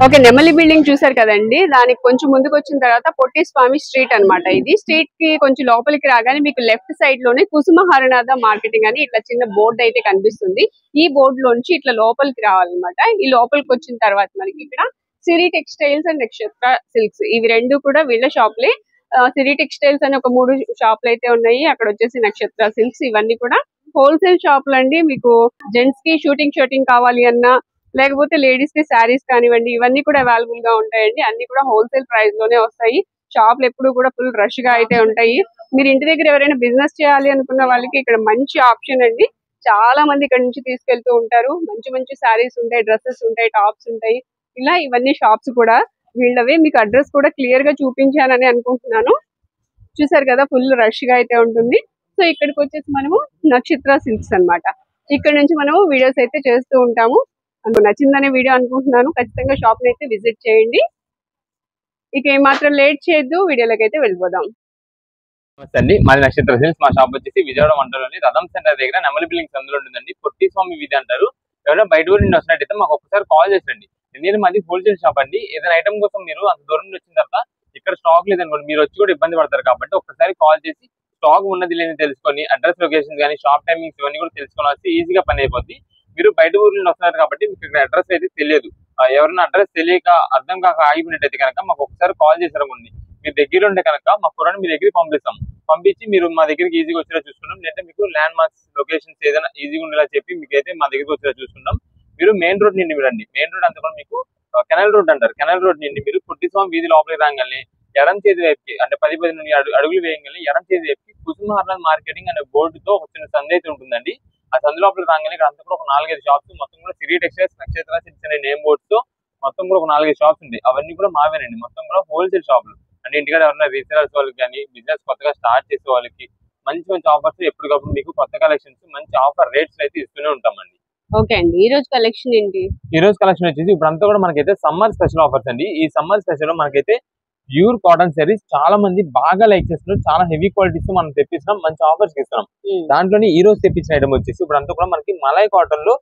Okay, నెమలి building చూసారు కదండి. దానికి కొంచెం ముందుకు వచ్చిన తర్వాత పొట్టి స్వామి స్ట్రీట్ అన్నమాట. ఇది స్ట్రీట్ కి కొంచెం లోపలికి రాగానే మీకు లెఫ్ట్ సైడ్ లోనే కుసుమ హరనాథ మార్కెటింగ్ అని ఇట్లా చిన్న బోర్డు అయితే కనిపిస్తుంది. ఈ బోర్డు లోంచి ఇట్లా లోపలికి రావాలన్నమాట. ఈ లోపలికి వచ్చిన తర్వాత మనకి ఇక్కడ సిరి టెక్స్టైల్స్ అండ్ నక్షత్ర సిల్క్స్ ఇవి రెండు కూడా వీళ్ళ షాప్లే. సిరి టెక్స్టైల్స్ అని ఒక 3 షాపులు అయితే ఉన్నాయి. అక్కడ వచ్చేసి నక్షత్ర సిల్క్స్ ఇవన్నీ కూడా హోల్సేల్ షాపులు అండి. మీకు జెంట్స్ కి షూటింగ్ కావాలి అన్నా, లేకపోతే లేడీస్ కి శారీస్ కానివ్వండి, ఇవన్నీ కూడా అవైలబుల్ గా ఉంటాయండి. అన్ని కూడా హోల్సేల్ ప్రైస్ లోనే వస్తాయి. షాపులు ఎప్పుడు కూడా ఫుల్ రష్ గా అయితే ఉంటాయి. మీరు ఇంటి దగ్గర ఎవరైనా బిజినెస్ చేయాలి అనుకున్న వాళ్ళకి ఇక్కడ మంచి ఆప్షన్ అండి. చాలా మంది ఇక్కడ నుంచి తీసుకెళ్తూ ఉంటారు. మంచి మంచి శారీస్ ఉంటాయి, డ్రెస్సెస్ ఉంటాయి, టాప్స్ ఉంటాయి. ఇలా ఇవన్నీ షాప్స్ కూడా వీళ్ళవే. మీకు అడ్రస్ కూడా క్లియర్ గా చూపించానని అనుకుంటున్నాను. చూసారు కదా, ఫుల్ రష్ గా అయితే ఉంటుంది. సో ఇక్కడికి వచ్చేసి మనము నక్షత్ర సిల్క్స్ అన్నమాట. ఇక్కడ నుంచి మనము వీడియోస్ అయితే చేస్తూ ఉంటాము. అందుకు నచ్చిందనే వీడియో అనుకుంటున్నాను. ఖచ్చితంగా షాప్ ని అయితే విజిట్ చేయండి. ఇక ఏమాత్రం లేట్ చేయొద్దు, వీడియోలోకి అయితే వెళ్ళిపోదాం. నమస్తే అండి, మాది నక్షత్ర సిల్క్స్. మా షాప్ వచ్చేసి విజయవాడ మండలంలోని రథం సెంటర్ దగ్గర నెమలి బిల్డింగ్స్ అందులో ఉంటుందండి. పొట్టి స్వామి వీధి అంటారు. ఎవరైనా బయట ఊరి నుండి వస్తున్నట్టయితే మాకు ఒకసారి కాల్ చేసండి. ఎందుకంటే మాది హోల్సేల్ షాప్ అండి. ఏదైనా ఐటమ్ కోసం మీరు అంత దూరం నుండి వచ్చిన తర్వాత ఇక్కడ స్టాక్ లేదనుకోండి, మీరు వచ్చి కూడా ఇబ్బంది పడతారు. కాబట్టి ఒకసారి కాల్ చేసి స్టాక్ ఉన్నది లేని తెలుసుకొని అడ్రస్ లొకేషన్ కానీ షాప్ టైమింగ్స్ ఇవన్నీ కూడా తెలుసుకొని వస్తే ఈజీగా పని అయిపోద్ది. మీరు బయట ఊరి నుండి వస్తున్నారు కాబట్టి మీకు ఇక్కడ అడ్రస్ అయితే తెలియదు. ఎవరైనా అడ్రస్ తెలియక అర్థం కాక ఆగిపోయినట్టయితే కనుక మాకు ఒకసారి కాల్ చేశారనుకోండి, మీ దగ్గర ఉంటే కనుక మా కుర్రాన్ని మీ దగ్గరికి పంపిస్తాం. పంపించి మీరు మా దగ్గరికి ఈజీగా వచ్చేలా చూసుకుంటాం. లేదంటే మీకు ల్యాండ్ మార్క్స్ లొకేషన్స్ ఏదైనా ఈజీగా ఉండేలా చెప్పి మీకు అయితే మా దగ్గరికి వచ్చేలా చూసుకుంటాం. మీరు మెయిన్ రోడ్ నుండి రండి. మెయిన్ రోడ్ అంతా కూడా మీకు కెనాల్ రోడ్ అంటారు. కెనాల్ రోడ్ నుండి మీరు పొట్టి స్వామి వీధి లోపలికి రాగానే ఎడం చేతి వైపుకి అంటే 10 నుండి అడుగులు వేయగానే ఎడం చేతి వైపుకి కుసుమ హరనాథ మార్కెటింగ్ అనే బోర్డుతో ఒక చిన్న సందు అయితే ఉంటుందండి. ఆ సందు లోపలికి రాగానే ఇక్కడ అంతా కూడా ఒక 4-5 షాప్స్, మొత్తం కూడా సిరి టెక్స్టైల్స్, నక్షత్ర సిల్క్స్ అనే నేమ్ బోర్డ్స్ తో మొత్తం కూడా ఒక 4-5 షాప్స్ ఉంటాయి. అవన్నీ కూడా మావేనండి. మొత్తం కూడా హోల్సేల్ షాపులు. అంటే ఇంటికాడ ఎవరైనా రీసేలర్స్ వాళ్ళకి కానీ బిజినెస్ కొత్తగా స్టార్ట్ చేసే వాళ్ళకి మంచి మంచి ఆఫర్స్ ఎప్పటికప్పుడు మీకు కొత్త కలెక్షన్స్ మంచి ఆఫర్ రేట్స్ అయితే ఇస్తూనే ఉంటామండి. ఓకే అండి, ఈ రోజు కలెక్షన్ ఏంటి? ఈ రోజు కలెక్షన్ వచ్చేసి ఇప్పుడు అంతా కూడా మనకైతే సమ్మర్ స్పెషల్ ఆఫర్స్ అండి. ఈ సమ్మర్ స్పెషల్ లో మనకైతే ప్యూర్ కాటన్ సారీస్ చాలా మంది బాగా లైక్ చేస్తున్నారు. చాలా హెవీ క్వాలిటీస్ మనం తెప్పిస్తున్నాం, మంచి ఆఫర్స్ ఇస్తున్నాం. దాంట్లోనే ఈ రోజు తెప్పించిన ఐటమ్ వచ్చేసి ఇప్పుడు అంతా కూడా మనకి మలై కాటన్ లో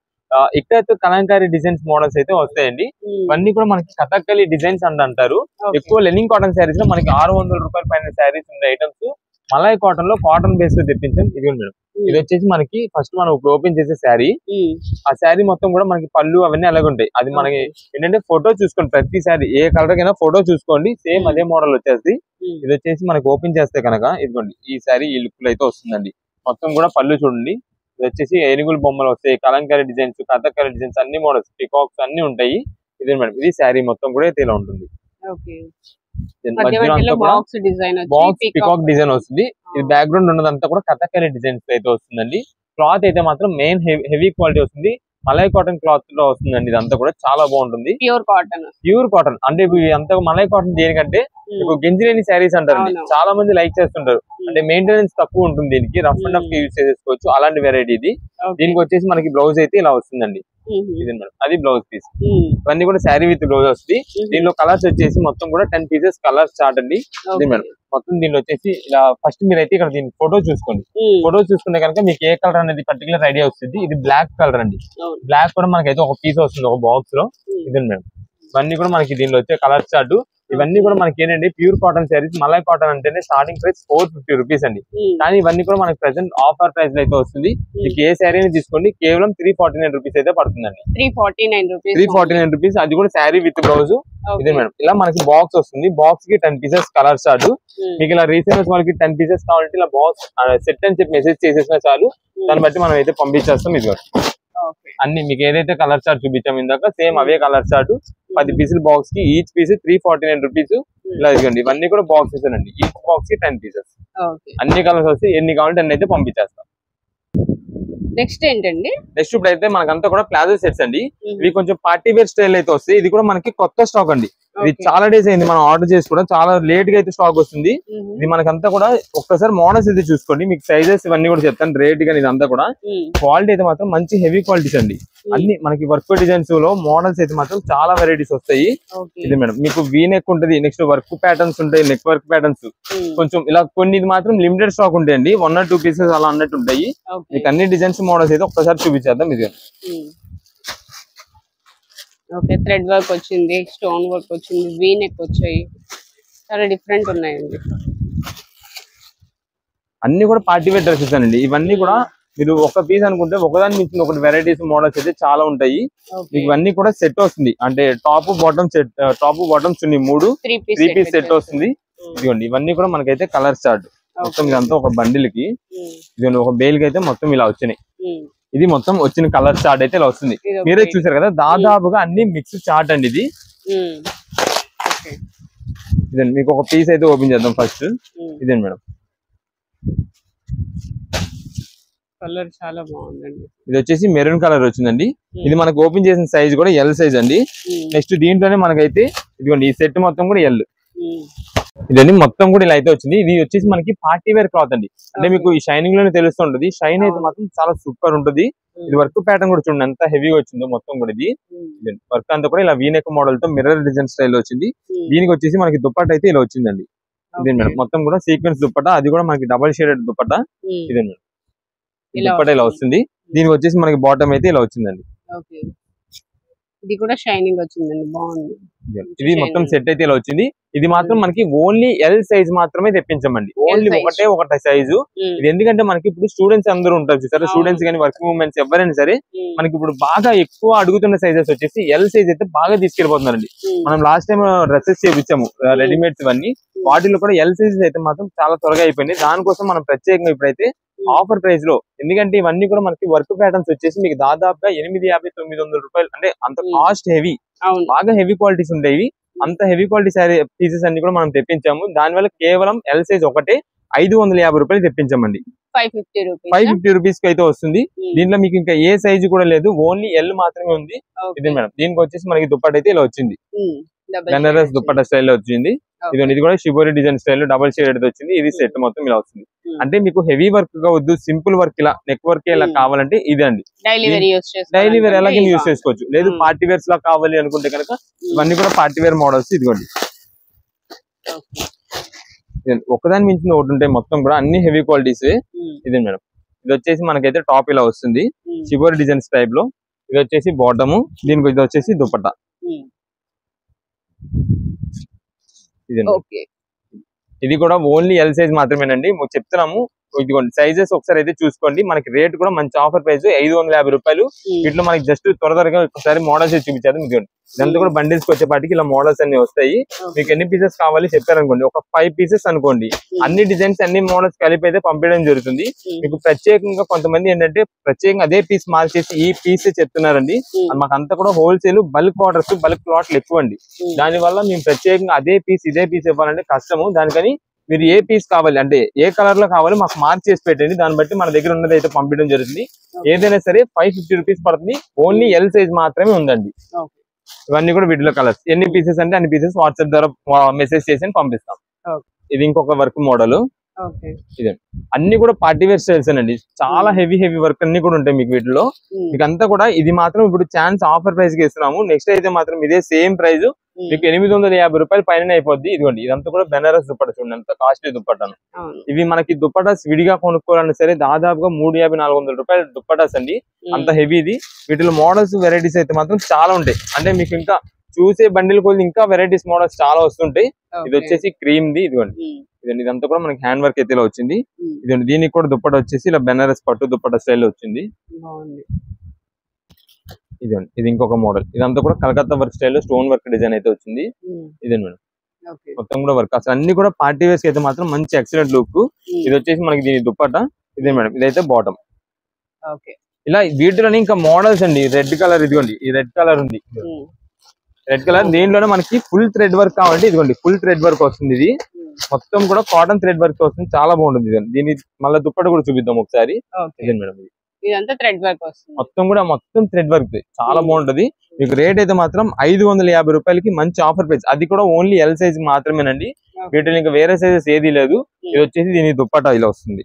ఇక్కడ కలంకారీ డిజైన్స్ మోడల్స్ అయితే వస్తాయండి. ఇవన్నీ కూడా మనకి కథకళి డిజైన్స్ అంటారు. ఎక్కువ లెనిన్ కాటన్ శారీస్ లో మనకి 600 రూపాయల పైన శారీస్ ఉండే ఐటమ్స్ మలై కాటన్ లో కాటన్ బేస్ లో తెప్పించాం. ఇది మేడం, ఇది వచ్చేసి మనకి ఫస్ట్ మనం ఇప్పుడు ఓపెన్ చేసే శారీ. ఆ శారీ మొత్తం కూడా మనకి పళ్ళు అవన్నీ అలాగే ఉంటాయి. అది మనకి ఏంటంటే ఫోటో చూసుకోండి, ప్రతి శారీ ఏ కలర్ కైనా ఫోటో చూసుకోండి, సేమ్ అదే మోడల్ వచ్చేసి. ఇది వచ్చేసి మనకి ఓపెన్ చేస్తే కనుక ఇదిగోండి ఈ శారీ ఈ లుక్ లో అయితే వస్తుందండి. మొత్తం కూడా పళ్ళు చూడండి. ఇది వచ్చేసి ఏనుగుల బొమ్మలు వస్తాయి, కలంకారీ డిజైన్స్, కథకళి డిజైన్స్, అన్ని మోడల్స్, పికాక్స్ అన్ని ఉంటాయి. ఇది మేడం, ఇది శారీ మొత్తం కూడా అయితే ఇలా ఉంటుంది. బాక్స్ పికాక్ డిజైన్ వస్తుంది. ఇది బ్యాక్గ్రౌండ్ ఉన్నదంతా కూడా కథకళి డిజైన్స్ అయితే వస్తుందండి. క్లాత్ అయితే మాత్రం మెయిన్ హెవీ క్వాలిటీ వస్తుంది. మలై కాటన్ క్లాత్ లో వస్తుందండి. ఇదంతా కూడా చాలా బాగుంటుంది. ప్యూర్ కాటన్ అంటే అంతా మలై కాటన్ దేనికంటే గెంజిలేని శారీస్ అంటారండి. చాలా మంది లైక్ చేస్తుంటారు. అంటే మెయింటెనెన్స్ తక్కువ ఉంటుంది, దీనికి రఫ్ అండ్ రఫ్ యూజ్ చేసుకోవచ్చు. అలాంటి వెరైటీ ఇది. దీనికి వచ్చేసి మనకి బ్లౌజ్ అయితే ఇలా వస్తుందండి. ఇది మేడం, అది బ్లౌజ్ పీస్. ఇవన్నీ కూడా శారీ విత్ బ్లౌజ్ వస్తుంది. దీనిలో కలర్స్ వచ్చేసి మొత్తం కూడా 10 పీసెస్ కలర్స్ చార్ట్ అండి. ఇది మేడం, మొత్తం దీనిలో వచ్చేసి ఇలా ఫస్ట్ మీరు అయితే ఇక్కడ దీని ఫోటో చూసుకోండి. ఫోటో చూసుకుంటే కనుక మీకు ఏ కలర్ అనేది పర్టికులర్ ఐడియా వస్తుంది. ఇది బ్లాక్ కలర్ అండి. బ్లాక్ కూడా మనకైతే ఒక పీస్ వస్తుంది ఒక బాక్స్ లో. ఇది మేడం, ఇవన్నీ కూడా మనకి దీనిలో వచ్చే కలర్ చార్ట్. ఇవన్నీ కూడా మనకి ఏంటంటే pure cotton saris. Malai cotton అంటేనే స్టార్టింగ్ ప్రైస్ 450 రూపీస్ అండి. కానీ ఇవన్నీ కూడా మనకి ప్రెసెంట్ ఆఫర్ ప్రైస్ లో అయితే వస్తుంది. మీకు ఏ శారీని తీసుకోండి కేవలం 349 రూపీస్ అయితే పడుతుందండి. 349 రూపీస్, అది కూడా శారీ విత్ బ్లౌజ్. ఇదే మేడం, ఇలా మనకి బాక్స్ వస్తుంది. బాక్స్ కి 10 పీసెస్ కలర్ చార్ట్. మీకు ఇలా రీసేలర్స్ వాళ్ళకి 10 పీసెస్ కావాలంటే ఇలా బాక్స్ సెట్ అని చెప్పి మెసేజ్ చేసేసినా చాలు, దాన్ని బట్టి మనం అయితే పంపించేస్తాం. ఇది అన్ని మీకు ఏదైతే కలర్ చార్ట్ చూపించాం ఇందాక సేమ్ అవే కలర్ చార్ట్. 10 పీసులు బాక్స్ కి, ఈచ్ పీస్ 349 రూపీస్. ఇలా ఇదిగోండి, ఇవన్నీ కూడా బాక్సెస్ అండి. ఈచ్ బాక్స్ కి 10 పీసెస్. అన్ని కలర్స్ వస్తే ఎన్ని కావాలంటే అన్ని అయితే పంపించేస్తాం. నెక్స్ట్ ఏంటండి? నెక్స్ట్ ఇప్పుడు అయితే మనకంతా కూడా ప్లాజో సెట్స్ అండి. ఇవి కొంచెం పార్టీ వేర్ స్టైల్ అయితే వస్తాయి. ఇది కూడా మనకి కొత్త స్టాక్ అండి. ఇది చాలా డేస్ అయింది మనం ఆర్డర్ చేసి కూడా, చాలా లేట్ గా అయితే స్టాక్ వస్తుంది. ఇది మనకంతా కూడా ఒక్కసారి మోడల్స్ అయితే చూసుకోండి, మీకు సైజెస్ ఇవన్నీ కూడా చెప్తాను, రేట్ కానీ ఇదంతా కూడా. క్వాలిటీ అయితే మాత్రం మంచి హెవీ క్వాలిటీస్ అండి. అన్ని మనకి వర్క్ డిజైన్స్ లో మోడల్స్ అయితే మాత్రం చాలా వెరైటీస్ వస్తాయి. ఇది మేడం, మీకు వీ నెక్ ఉంటుంది, నెక్స్ట్ వర్క్ ప్యాటర్న్స్ ఉంటాయి, నెక్ వర్క్ ప్యాటర్న్స్ కొంచెం ఇలా కొన్ని. ఇది మాత్రం లిమిటెడ్ స్టాక్ ఉంటాయండి, 1 or 2 పీసెస్ అలా అన్నట్టు ఉంటాయి. మీకు అన్ని డిజైన్స్ మోడల్స్ అయితే ఒక్కసారి చూపించేద్దాం. ఇది ఓకే, థ్రెడ్ వర్క్ వచ్చింది, స్టోన్ వర్క్ వచ్చింది, వీ నెక్ వచ్చాయి, చాలా డిఫరెంట్ ఉన్నాయండి. అన్ని కూడా పార్టీ వేర్ డ్రెస్సెస్ అండి. ఇవన్నీ కూడా మీరు ఒక పీస్ అనుకుంటే ఒకదాని మించిన ఒకటి వెరైటీస్ మోడల్స్ అయితే చాలా ఉంటాయి. ఇవన్నీ కూడా సెట్ వస్తుంది, అంటే top bottom set, top bottom chunni 3 three piece set వస్తుంది. ఇదిగోండి ఇవన్నీ కూడా మనకైతే కలర్ చార్ట్ మొత్తం ఇదంతా ఒక బండిల్ కి, ఇదిగోండి ఒక బేల్ కి అయితే మొత్తం ఇలా వచ్చినాయి. ఇది మొత్తం వచ్చిన కలర్ చార్ట్ అయితే ఇలా వస్తుంది. మీరే చూసారు కదా, దాదాపుగా అన్ని మిక్స్ చార్ట్ అండి ఇది. ఇదండి మీకు ఒక పీస్ అయితే ఓపెన్ చేద్దాం ఫస్ట్. ఇదండి మేడం, కలర్ చాలా బాగుందండి. ఇది వచ్చేసి మెరూన్ కలర్ వచ్చిందండి. ఇది మనకు ఓపెన్ చేసిన సైజ్ కూడా ఎల్ సైజ్ అండి. నెక్స్ట్ దీంట్లోనే మనకైతే ఇదిగోండి ఈ సెట్ మొత్తం కూడా ఎల్. ఇదండి మొత్తం కూడా ఇలా అయితే వచ్చింది. ఇది వచ్చేసి మనకి పార్టీ వేర్ క్లాత్ అండి. అంటే మీకు ఈ షైనింగ్ లోనే తెలుస్తుంటది. షైన్ అయితే మాత్రం చాలా సూపర్ ఉంటుంది. ఇది వర్క్ ప్యాటర్న్ కూడా చూడండి ఎంత హెవీగా వచ్చిందో మొత్తం కూడా. ఇది వర్క్ అంతా కూడా ఇలా వీనెక్ మోడల్ తో మిర్రర్ డిజైన్ స్టైల్ వచ్చింది. దీనికి వచ్చేసి మనకి దుప్పట్ట అయితే ఇలా వచ్చిందండి. ఇదే మేడం మొత్తం కూడా సీక్వెన్స్ దుప్పట్ట, అది కూడా మనకి డబల్ షేడెడ్ దుప్పట్ట. ఇదే మేడం దుప్పట్ట ఇలా వస్తుంది. దీనికి వచ్చేసి మనకి బాటమ్ అయితే ఇలా వచ్చిందండి. ఇది కూడా షైనింగ్ వచ్చిందండి, బాగుంది. ఇది మొత్తం సెట్ అయితే ఇలా వచ్చింది. ఇది మాత్రం మనకి ఓన్లీ ఎల్ సైజ్ మాత్రమే తెప్పించమండి, ఓన్లీ ఒకటే సైజు. ఇది ఎందుకంటే మనకి ఇప్పుడు స్టూడెంట్స్ అందరూ ఉంటారు సరే, స్టూడెంట్స్ కానీ వర్కింగ్ ఉమెన్స్ ఎవరైనా సరే మనకి ఇప్పుడు బాగా ఎక్కువ అడుగుతున్న సైజెస్ వచ్చేసి ఎల్ సైజ్ అయితే బాగా తీసుకెళ్ళిపోతున్నారండి. మనం లాస్ట్ టైం డ్రెస్సెస్ చేపించాము రెడీమేడ్స్ ఇవన్నీ, వాటిలో కూడా ఎల్ సైజెస్ అయితే మాత్రం చాలా త్వరగా అయిపోయింది. దానికోసం మనం ప్రత్యేకంగా ఇప్పుడైతే ఆఫర్ ప్రైస్ లో, ఎందుకంటే ఇవన్నీ కూడా మనకి వర్క్ ప్యాటర్న్స్ వచ్చేసి మీకు దాదాపుగా 850-900 రూపాయలు, అంటే అంత కాస్ట్ హెవీ, బాగా హెవీ క్వాలిటీస్ ఉంటాయి. అంత హెవీ క్వాలిటీ సారీ పీసెస్ అన్ని కూడా మనం తెప్పించాము. దానివల్ల కేవలం ఎల్ సైజ్ ఒకటే 550 రూపాయలు తెప్పించామండి. 550 రూపీస్ కి అయితే వస్తుంది. దీంట్లో మీకు ఇంకా ఏ సైజు కూడా లేదు, ఓన్లీ ఎల్ మాత్రమే ఉంది. ఇది మేడం దీనికి వచ్చేసి మనకి దుప్పట్ట అయితే ఇలా వచ్చింది, బెనారస్ దుప్పట్ట స్టైల్ వచ్చింది. ఇది కూడా shibori design style double shaded వచ్చింది. ఇది సెట్ మొత్తం ఇలా వస్తుంది. అంటే మీకు హెవీ వర్క్ గా వద్దు, సింపుల్ వర్క్ ఇలా నెక్ వర్క్ ఇలా కావాలంటే ఇదండి. డైలీ వేర్ ఎలాగే యూజ్ చేసుకోవచ్చు. లేదు పార్టీ వేర్స్ లా కావాలి అనుకుంటే కనుక ఇవన్నీ కూడా పార్టీ వేర్ మోడల్స్. ఇదిగోండి ఒకదాని మించిన ఒకటి ఉంటాయి, మొత్తం కూడా అన్ని హెవీ క్వాలిటీస్. ఇది మేడం ఇది వచ్చేసి మనకైతే టాప్ ఇలా వస్తుంది షిబోరి డిజైన్స్ టైప్ లో. ఇది వచ్చేసి బాటము, దీనికి ఇది వచ్చేసి దుపట్ట. ఇది కూడా ఓన్లీ ఎల్ సైజ్ మాత్రమేనండి చెప్తున్నాము. ఇదిగోండి సైజెస్ ఒకసారి అయితే చూసుకోండి. మనకి రేట్ కూడా మంచి ఆఫర్ ప్రైస్ 550 రూపాయలు. వీటిలో మనకి జస్ట్ త్వరగా ఒకసారి మోడల్స్ చూపించారు. ఇదిగోండి ఇదంతా కూడా బండిల్స్ కి వచ్చేపాటికి ఇలా మోడల్స్ అన్ని వస్తాయి. మీకు ఎన్ని పీసెస్ కావాలి చెప్పారనుకోండి, ఒక 5 పీసెస్ అనుకోండి, అన్ని డిజైన్స్ అన్ని మోడల్స్ కలిపి అయితే పంపించడం జరుగుతుంది. మీకు ప్రత్యేకంగా కొంతమంది ఏంటంటే ప్రత్యేకంగా అదే పీస్ మార్చేసి ఈ పీస్ చెప్తున్నారండి. మాకంతా కూడా హోల్సేల్ బల్క్ ఆర్డర్స్, బల్క్ ప్లాట్లు ఎక్కువ అండి. దానివల్ల మేము ప్రత్యేకంగా అదే పీస్ ఇదే పీస్ ఇవ్వాలంటే కష్టము. దానికని మీరు ఏ పీస్ కావాలి అంటే ఏ కలర్ లో కావాలి మాకు మార్క్ చేసి పెట్టండి, దాన్ని బట్టి మన దగ్గర ఉన్నది అయితే పంపించడం జరుగుతుంది. ఏదైనా సరే 550 రూపీస్ పడుతుంది. ఓన్లీ ఎల్ సైజ్ మాత్రమే ఉందండి. ఇవన్నీ కూడా వీటిలో కలర్స్, ఎన్ని పీసెస్ అంటే అన్ని పీసెస్ వాట్సాప్ ద్వారా మెసేజ్ చేసి పంపిస్తాం. ఇది ఇంకొక వర్క్ మోడల్. ఇదే అన్ని కూడా పార్టీ వేర్ స్టైల్స్ అండి. చాలా హెవీ వర్క్ అన్ని కూడా ఉంటాయి మీకు వీటిలో. మీకు అంతా కూడా ఇది మాత్రం ఇప్పుడు ఛాన్స్ ఆఫర్ ప్రైస్ కి ఇస్తున్నాము. నెక్స్ట్ అయితే మాత్రం ఇదే సేమ్ ప్రైస్ మీకు 850 రూపాయలు పైన అయిపోద్ది. ఇదిగోండి ఇదంతా కూడా బెనారస్ దుప్పట, చూడండి ఎంత కాస్ట్లీ దుప్పటాను. ఇవి మనకి దుప్పటాస్ విడిగా కొనుక్కోవాలన్నా సరే దాదాపుగా 350-400 రూపాయలు దుప్పటాస్ అండి, అంత హెవీది. వీటిలో మోడల్స్ వెరైటీస్ అయితే మాత్రం చాలా ఉంటాయి. అంటే మీకు ఇంకా చూసే బండిల్ కొద్ది ఇంకా వెరైటీస్ మోడల్స్ చాలా వస్తుంటాయి. ఇది వచ్చేసి క్రీమ్ ది. ఇదిగోండి ఇదంతా కూడా మనకి హ్యాండ్ వర్క్ అయితే ఇలా వచ్చింది. ఇదండి దీనికి కూడా దుప్పట వచ్చేసి ఇలా బెనారస్ పట్టు దుప్పట స్టైల్ వచ్చింది. ఇదండి ఇది ఇంకొక మోడల్. ఇదంతా కూడా Calcutta work style stone work design అయితే వచ్చింది. ఇదండి మేడం మొత్తం కూడా వర్క్ అసలు అన్ని కూడా పార్టీ వేర్స్ అయితే మాత్రం మంచి ఎక్సలెంట్ లుక్. ఇది వచ్చేసి మనకి దీని దుప్పట. ఇదే మేడం ఇదైతే బాటమ్. ఇలా వీటిలోనే ఇంకా మోడల్స్ అండి. రెడ్ కలర్, ఇదిగోండి ఈ రెడ్ కలర్ ఉంది, రెడ్ కలర్. దీంట్లోనే మనకి ఫుల్ థ్రెడ్ వర్క్ కావాలంటే ఇదిగోండి ఫుల్ థ్రెడ్ వర్క్ వస్తుంది. ఇది మొత్తం కూడా కాటన్ థ్రెడ్ వర్క్ వస్తుంది, చాలా బాగుంటుంది. దీని మళ్ళీ దుప్పట కూడా చూపిద్దాం ఒకసారి. ఇదే మేడం ఇదంతా థ్రెడ్ వర్క్ వస్తుంది, మొత్తం థ్రెడ్ వర్క్ చాలా బాగుంటది. మీకు రేట్ అయితే మాత్రం 550 రూపాయలకి మంచి ఆఫర్ ప్రైస్. అది కూడా ఓన్లీ ఎల్ సైజ్ మాత్రమేనండి. వీటిలో ఇంకా వేరే సైజెస్ ఏది లేదు. ఇది వచ్చేసి దీని దుప్పట ఇలా వస్తుంది.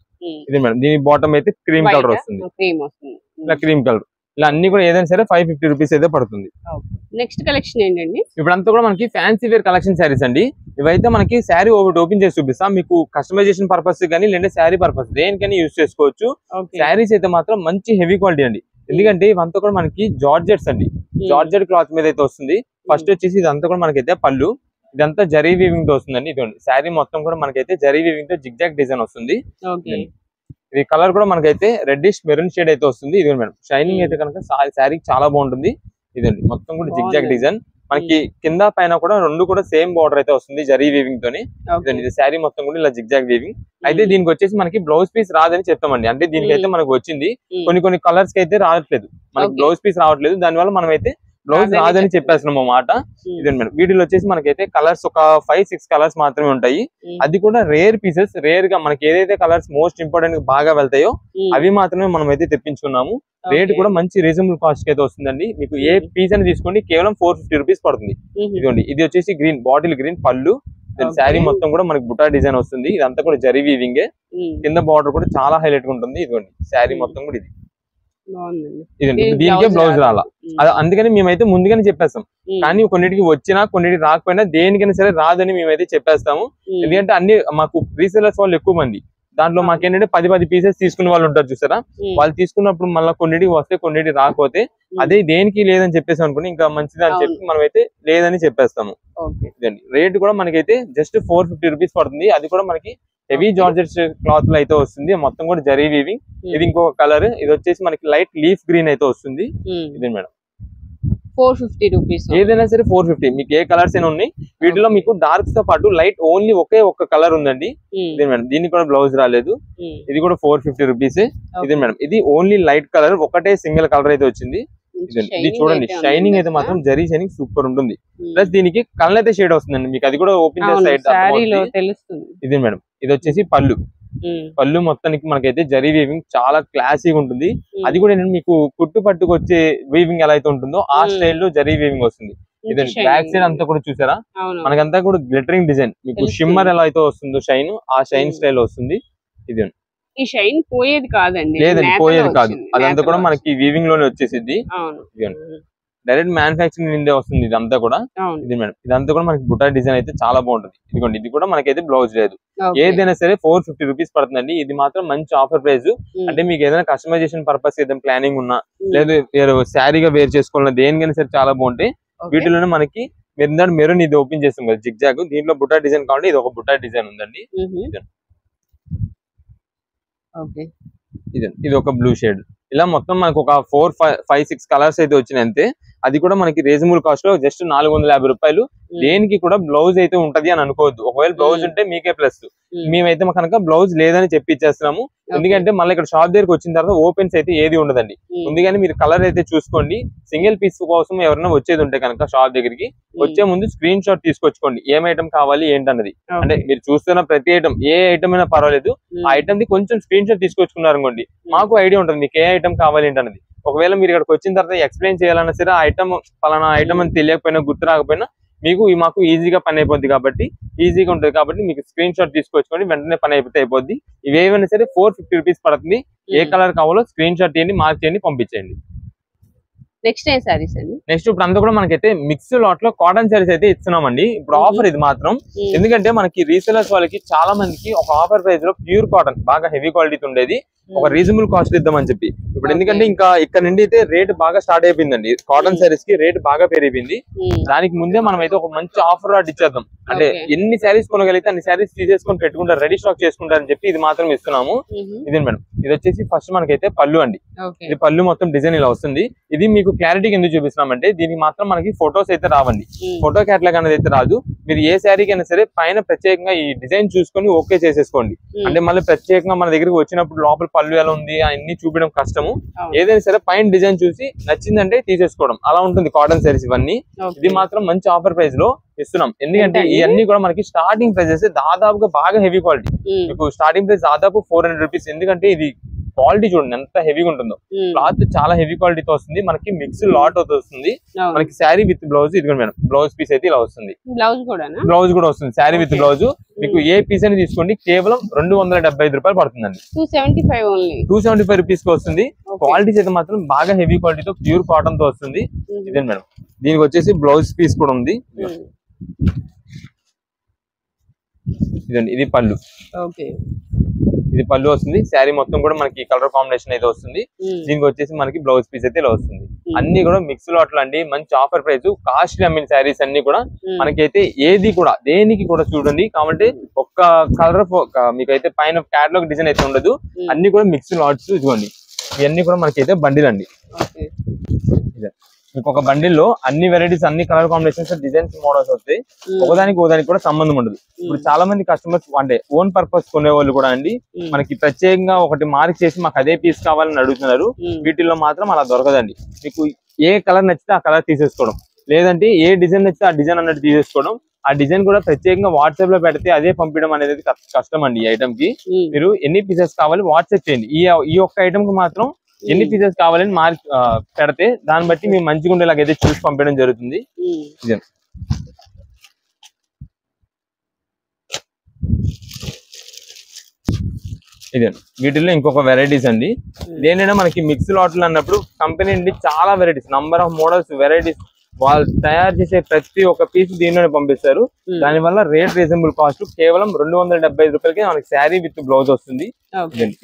ఇది మేడం దీని బాటమ్ అయితే క్రీమ్ కలర్ వస్తుంది, ఇలా క్రీమ్ కలర్. ఇలా అన్ని కూడా ఏదైనా సరే 550 రూపీస్ అయితే పడుతుంది. నెక్స్ట్ కలెక్షన్ ఏంటండి? ఇప్పుడంతా కూడా మనకి ఫ్యాన్సీ వేర్ కలెక్షన్ శారీస్ అండి. ఇవైతే మనకి శారీ ఒకటి ఓపెన్ చేసి చూపిస్తాం. మీకు కస్టమైజేషన్ పర్పస్ కానీ లేదంటే శారీ పర్పస్ దేనికైనా యూజ్ చేసుకోవచ్చు. శారీస్ అయితే మాత్రం మంచి హెవీ క్వాలిటీ అండి. ఎందుకంటే ఇవంతా కూడా మనకి జార్జెట్స్ అండి, జార్జెట్ క్లాత్ మీద అయితే వస్తుంది. ఫస్ట్ వచ్చేసి ఇదంతా కూడా మనకైతే పళ్ళు, ఇదంతా జరీ వీవింగ్ తో వస్తుందండి. ఇదండి శారీ మొత్తం కూడా మనకైతే జరీ వీవింగ్ తో జిగ్జాగ్ డిజైన్ వస్తుంది. ఇది కలర్ కూడా మనకైతే రెడ్డిష్ మెరూన్ షేడ్ అయితే వస్తుంది. ఇది మేడం షైనింగ్ అయితే కనుక శారీకి చాలా బాగుంటుంది. ఇదండి మొత్తం కూడా జిగ్జాగ్ డిజైన్, మనకి కింద పైన కూడా రెండు కూడా సేమ్ బార్డర్ అయితే వస్తుంది జరీ వీవింగ్ తోని. ఇది శారీ మొత్తం కూడా ఇలా జిగ్జాగ్ వీవింగ్. అయితే దీనికి వచ్చేసి మనకి బ్లౌజ్ పీస్ రాదని చెప్తామండి. అంటే దీనికైతే మనకు వచ్చింది కొన్ని కలర్స్ కి అయితే రావట్లేదు, మనకి బ్లౌజ్ పీస్ రావట్లేదు. దానివల్ల మనం అయితే బ్లౌజ్ రాదని చెప్పేస్తున్నాం అన్నమాట. ఇదండి మేడం వీటిలో వచ్చేసి మనకైతే కలర్స్ ఒక 5-6 కలర్స్ మాత్రమే ఉంటాయి. అది కూడా రేర్ పీసెస్, రేర్ గా మనకి ఏదైతే కలర్స్ మోస్ట్ ఇంపార్టెంట్ బాగా వెళ్తాయో అవి మాత్రమే మనం అయితే తెప్పించుకున్నాము. రేట్ కూడా మంచి రీజనబుల్ కాస్ట్ కి అయితే వస్తుందండి. మీకు ఏ పీస్ అని తీసుకోండి కేవలం 450 రూపీస్ పడుతుంది. ఇదిగోండి ఇది వచ్చేసి గ్రీన్ బాటిల్ గ్రీన్ పళ్ళు, శారీ మొత్తం కూడా మనకి బుటా డిజైన్ వస్తుంది. ఇదంతా కూడా జరీ వీవింగ్, కింద బార్డర్ కూడా చాలా హైలైట్ గా ఉంటుంది. ఇదిగోండి శారీ మొత్తం కూడా ఇది ఇదండి. దీనికే బ్లౌజ్ రాలా, అందుకని మేమైతే ముందుగానే చెప్పేస్తాం. కానీ కొన్నిటికి వచ్చినా కొన్నిటికి రాకపోయినా దేనికైనా సరే రాదని మేమైతే చెప్పేస్తాము. ఎందుకంటే అన్ని మాకు రీసెలర్స్ వాళ్ళు ఎక్కువ మంది, దాంట్లో మాకేంటంటే 10 పీసెస్ తీసుకునే వాళ్ళు ఉంటారు చూసారా, వాళ్ళు తీసుకున్నప్పుడు మళ్ళీ కొన్నిటికి వస్తే కొన్నిటికి రాకపోతే అదే దేనికి లేదని చెప్పేసి అనుకుని ఇంకా మంచిది అని చెప్పి మనం అయితే లేదని చెప్పేస్తాము. ఇదండి రేట్ కూడా మనకైతే జస్ట్ 450 రూపీస్ పడుతుంది. అది కూడా మనకి హెవీ జార్జెట్ క్లాత్ లో అయితే వస్తుంది, మొత్తం కూడా జరీ వీవింగ్. ఇది ఇంకొక కలర్, ఇది వచ్చేసి మనకి లైట్ లీఫ్ గ్రీన్ అయితే వస్తుంది. ఇది మేడం 450 రూపీస్, ఏదైనా సరే 450. మీకు ఏ కలర్స్ అయినా ఉన్నాయి. వీటిలో మీకు డార్క్స్ తో పాటు లైట్ ఓన్లీ ఒక్క కలర్ ఉందండి. ఇది మేడం దీనికి కూడా బ్లౌజ్ రాలేదు. ఇది కూడా 450 రూపీస్. ఇది మేడం ఇది ఓన్లీ లైట్ కలర్, ఒకటే సింగిల్ కలర్ అయితే వచ్చింది. ఇది చూడండి షైనింగ్ అయితే మాత్రం జరీ షైనింగ్ సూపర్ ఉంటుంది. ప్లస్ దీనికి కలర్ అయితే షేడ్ వస్తుందండి, మీకు అది కూడా ఓపెన్ చేస్తే. ఇది మేడం ఇది వచ్చేసి పళ్ళు మొత్తానికి మనకైతే జరీ వీవింగ్ చాలా క్లాసీగా ఉంటుంది. అది కూడా నేను మీకు కుట్టు పట్టుకు వచ్చే వీవింగ్ ఎలా అయితే ఉంటుందో ఆ స్టైల్లో జరీ వీవింగ్ వస్తుంది. ఇదండి బ్యాక్ సైడ్ అంతా కూడా చూసారా, మనకంతా కూడా గ్లిటరింగ్ డిజైన్, మీకు షిమ్మర్ ఎలా అయితే వస్తుందో షైన్, ఆ షైన్ స్టైల్ వస్తుంది. ఇది ఈ షైన్ పోయేది కాదండి, లేదండి పోయేది కాదు, అదంతా కూడా మనకి వీవింగ్ లోనే వచ్చేసింది. డైరెక్ట్ మ్యానుఫాక్చరింగ్ నుండే వస్తుంది ఇదంతా కూడా. ఇది మేడం ఇదంతా కూడా మనకి బుటా డిజైన్ అయితే చాలా బాగుంటుంది. ఇదిగోండి ఇది కూడా మనకైతే బ్లౌజ్ లేదు. ఏదైనా సరే 450 రూపీస్ పడుతుందండి. ఇది మాత్రం మంచి ఆఫర్ ప్రైస్. అంటే మీకు ఏదైనా కస్టమైజేషన్ పర్పస్ ఏదైనా ప్లానింగ్ ఉన్నా, లేదా శారీగా వేర్ చేసుకోవాలన్నా దేనికైనా సరే చాలా బాగుంటాయి. వీటిలోనే మనకి మెరూన్ ఇది ఓపెన్ చేస్తాం కదా జిగ్జాగ్, దీంట్లో బుటా డిజైన్ కావాలంటే ఇది ఒక బుటా డిజైన్ ఉందండి. ఇది ఒక బ్లూ షేడ్. ఇలా మొత్తం మనకు ఒక 4-5-6 కలర్స్ అయితే వచ్చినాయి అంతే. అది కూడా మనకి రీజనబుల్ కాస్ట్ లో జస్ట్ 450 రూపాయలు. దేనికి కూడా బ్లౌజ్ అయితే ఉంటది అని అనుకోవద్దు. ఒకవేళ బ్లౌజ్ ఉంటే మీకే ప్లస్. మేమైతే కనుక బ్లౌజ్ లేదని చెప్పి ఇచ్చేస్తున్నాము. ఎందుకంటే మళ్ళీ ఇక్కడ షాప్ దగ్గరకు వచ్చిన తర్వాత ఓపెన్స్ అయితే ఏది ఉండదండి. ముందుగానే మీరు కలర్ అయితే చూసుకోండి. సింగిల్ పీస్ కోసం ఎవరైనా వచ్చేది ఉంటే కనుక షాప్ దగ్గరికి వచ్చే ముందు స్క్రీన్ షాట్ తీసుకొచ్చుకోండి, ఏం ఐటమ్ కావాలి ఏంటన్నది. అంటే మీరు చూస్తున్న ప్రతి ఐటమ్ ఏ ఐటమ్ అయినా పర్వాలేదు, ఆ ఐటమ్ ది కొంచెం స్క్రీన్ షాట్ తీసుకొచ్చుకున్నారు అనుకోండి, మాకు ఐడియా ఉంటుంది మీకు ఏ ఐటమ్ కావాలి ఏంటన్నది. ఒకవేళ మీరు ఇక్కడికి వచ్చిన తర్వాత ఎక్స్ప్లెయిన్ చేయాలన్నా సరే ఆ ఐటమ్ పలానా ఐటమ్ అని తెలియకపోయినా గుర్తు రాకపోయినా మాకు ఈజీగా పని అయిపోద్ది కాబట్టి, ఈజీగా ఉంటుంది కాబట్టి మీకు స్క్రీన్ షాట్ తీసుకొచ్చుకొని వెంటనే పని అయిపోద్ది. ఇవేమైనా సరే 450 రూపీస్ పడుతుంది. ఏ కలర్ కావాలో స్క్రీన్ షాట్ చేయండి, మార్క్ చేయండి, పంపించండి. నెక్స్ట్ ఏ సారీస్ అండి? నెక్స్ట్ ఇప్పుడు అంతా కూడా మనకైతే మిక్స్ లాట్ లో కాటన్ సారీస్ అయితే ఇస్తున్నామండి. ఇప్పుడు ఆఫర్ ఇది మాత్రం, ఎందుకంటే మనకి రీసెలర్స్ వాళ్ళకి చాలా మందికి ఒక ఆఫర్ ప్రైస్ లో ప్యూర్ కాటన్ బాగా హెవీ క్వాలిటీ ఉండేది ఒక రీజనబుల్ కాస్ట్ ఇద్దామని చెప్పి. ఇప్పుడు ఎందుకంటే ఇంకా ఇక్కడ నుండి అయితే రేట్ బాగా స్టార్ట్ అయిపోయిందండి, కాటన్ సారీస్ కి రేట్ బాగా పెరిగిపోయింది. దానికి ముందే మనం అయితే ఒక మంచి ఆఫర్ రాట్ ఇచ్చేద్దాం. అంటే ఎన్ని శారీస్ కొనగలిగితే అన్ని శారీస్ తీసేసుకొని పెట్టుకుంటారు, రెడీ స్టాక్ చేసుకుంటారని చెప్పి ఇది మాత్రం ఇస్తున్నాము. ఇదే మేడం ఇది వచ్చేసి ఫస్ట్ మనకైతే పళ్ళు అండి. ఇది పళ్ళు మొత్తం డిజైన్ ఇలా వస్తుంది. ఇది మీకు క్లారిటీకి ఎందుకు చూపిస్తున్నామంటే దీనికి మాత్రం మనకి ఫొటోస్ అయితే రావండి, ఫోటో క్యాటలాగ్ అనేది అయితే రాదు. మీరు ఏ శారీకి అయినా సరే పైన ప్రత్యేకంగా ఈ డిజైన్ చూసుకొని ఓకే చేసేసుకోండి. అంటే మళ్ళీ ప్రత్యేకంగా మన దగ్గరికి వచ్చినప్పుడు లోపల పళ్ళు ఎలా ఉంది అన్ని చూపించడం కష్టము. ఏదైనా సరే పైన డిజైన్ చూసి నచ్చిందంటే తీసేసుకోవడం అలా ఉంటుంది కాటన్ శారీస్ ఇవన్నీ. ఇది మాత్రం మంచి ఆఫర్ ప్రైస్ లో ఇస్తున్నాం. ఎందుకంటే ఇవన్నీ కూడా మనకి స్టార్టింగ్ ప్రైజెస్ దాదాపుగా బాగా హెవీ క్వాలిటీ. మీకు స్టార్టింగ్ ప్రైస్ దాదాపు 400 రూపీస్. ఎందుకంటే ఇది క్వాలిటీ చూడండి ఎంత హెవీగా ఉంటుందో, క్లాత్ చాలా హెవీ క్వాలిటీతో వస్తుంది. మనకి మిక్స్ లాట్ వస్తుంది. మనకి శారీ విత్ బ్లౌజ్ ఇది మేడం బ్లౌజ్ పీస్ అయితే ఇలా వస్తుంది. బ్లౌజ్ కూడా వస్తుంది శారీ విత్ బ్లౌజ్. మీకు ఏ పీస్ అని తీసుకోండి కేవలం 275 రూపాయలు పడుతుందండి. 275 రూపీస్ కి వస్తుంది. క్వాలిటీస్ అయితే మాత్రం బాగా హెవీ క్వాలిటీతో ప్యూర్ కాటన్ తో వస్తుంది. ఇదే మేడం దీనికి వచ్చేసి బ్లౌజ్ పీస్ కూడా ఉంది. ఇదండి ఇది పళ్ళు. ఇది పళ్ళు వస్తుంది. శారీ మొత్తం కూడా మనకి కలర్ కాంబినేషన్ అయితే వస్తుంది. దీనికి వచ్చేసి మనకి బ్లౌజ్ పీస్ అయితే ఇలా వస్తుంది. అన్ని కూడా మిక్స్ లాట్లు అండి, మంచి ఆఫర్ ప్రైస్, కాస్ట్లీ అమ్మిన శారీస్ అన్ని కూడా మనకైతే ఏది కూడా దేనికి కూడా చూడండి కాబట్టి ఒక్క కలర్ మీకైతే పైన క్యాటలాగ్ డిజైన్ అయితే ఉండదు. అన్ని కూడా మిక్స్ లాట్స్. ఇదిగోండి ఇవన్నీ కూడా మనకైతే బండిల్ అండి. మీకు ఒక బండిల్లో అన్ని వెరైటీస్, అన్ని కలర్ కాంబినేషన్స్, డిజైన్స్, మోడల్స్ వస్తాయి. ఒకదానికి కూడా సంబంధం ఉండదు. ఇప్పుడు చాలా మంది కస్టమర్స్ అంటే ఓన్ పర్పస్ కొనే వాళ్ళు కూడా అండి మనకి ప్రత్యేకంగా ఒకటి మార్క్ చేసి మాకు అదే పీస్ కావాలని అడుగుతున్నారు. వీటిల్లో మాత్రం అలా దొరకదండి. మీకు ఏ కలర్ నచ్చితే ఆ కలర్ తీసేసుకోవడం, లేదంటే ఏ డిజైన్ నచ్చితే ఆ డిజైన్ అన్నట్టు తీసేసుకోవడం. ఆ డిజైన్ కూడా ప్రత్యేకంగా వాట్సాప్ లో పెడితే అదే పంపించడం అనేది కష్టం అండి. ఈ ఐటమ్ కి మీరు ఎన్ని పీసెస్ కావాలి వాట్సాప్ చేయండి. ఈ ఒక్క ఐటమ్ కి మాత్రం ఎన్ని పీసెస్ కావాలని మార్క్ పెడితే దాన్ని బట్టి మేము మంచిగా ఉండేలాగైతే చూసి పంపించడం జరుగుతుంది. ఇదే వీటిల్లో ఇంకొక వెరైటీస్ అండి. దేనైనా మనకి మిక్స్ లాట్లు అన్నప్పుడు కంపెనీ నుండి చాలా varieties, number of models, varieties వాళ్ళు తయారు చేసే ప్రతి ఒక్క పీస్ దీనిలోనే పంపిస్తారు. దానివల్ల రేట్ రీజనబుల్ కాస్ట్, కేవలం 275 రూపాయలకి మనకి శారీ విత్ బ్లౌజ్ వస్తుంది.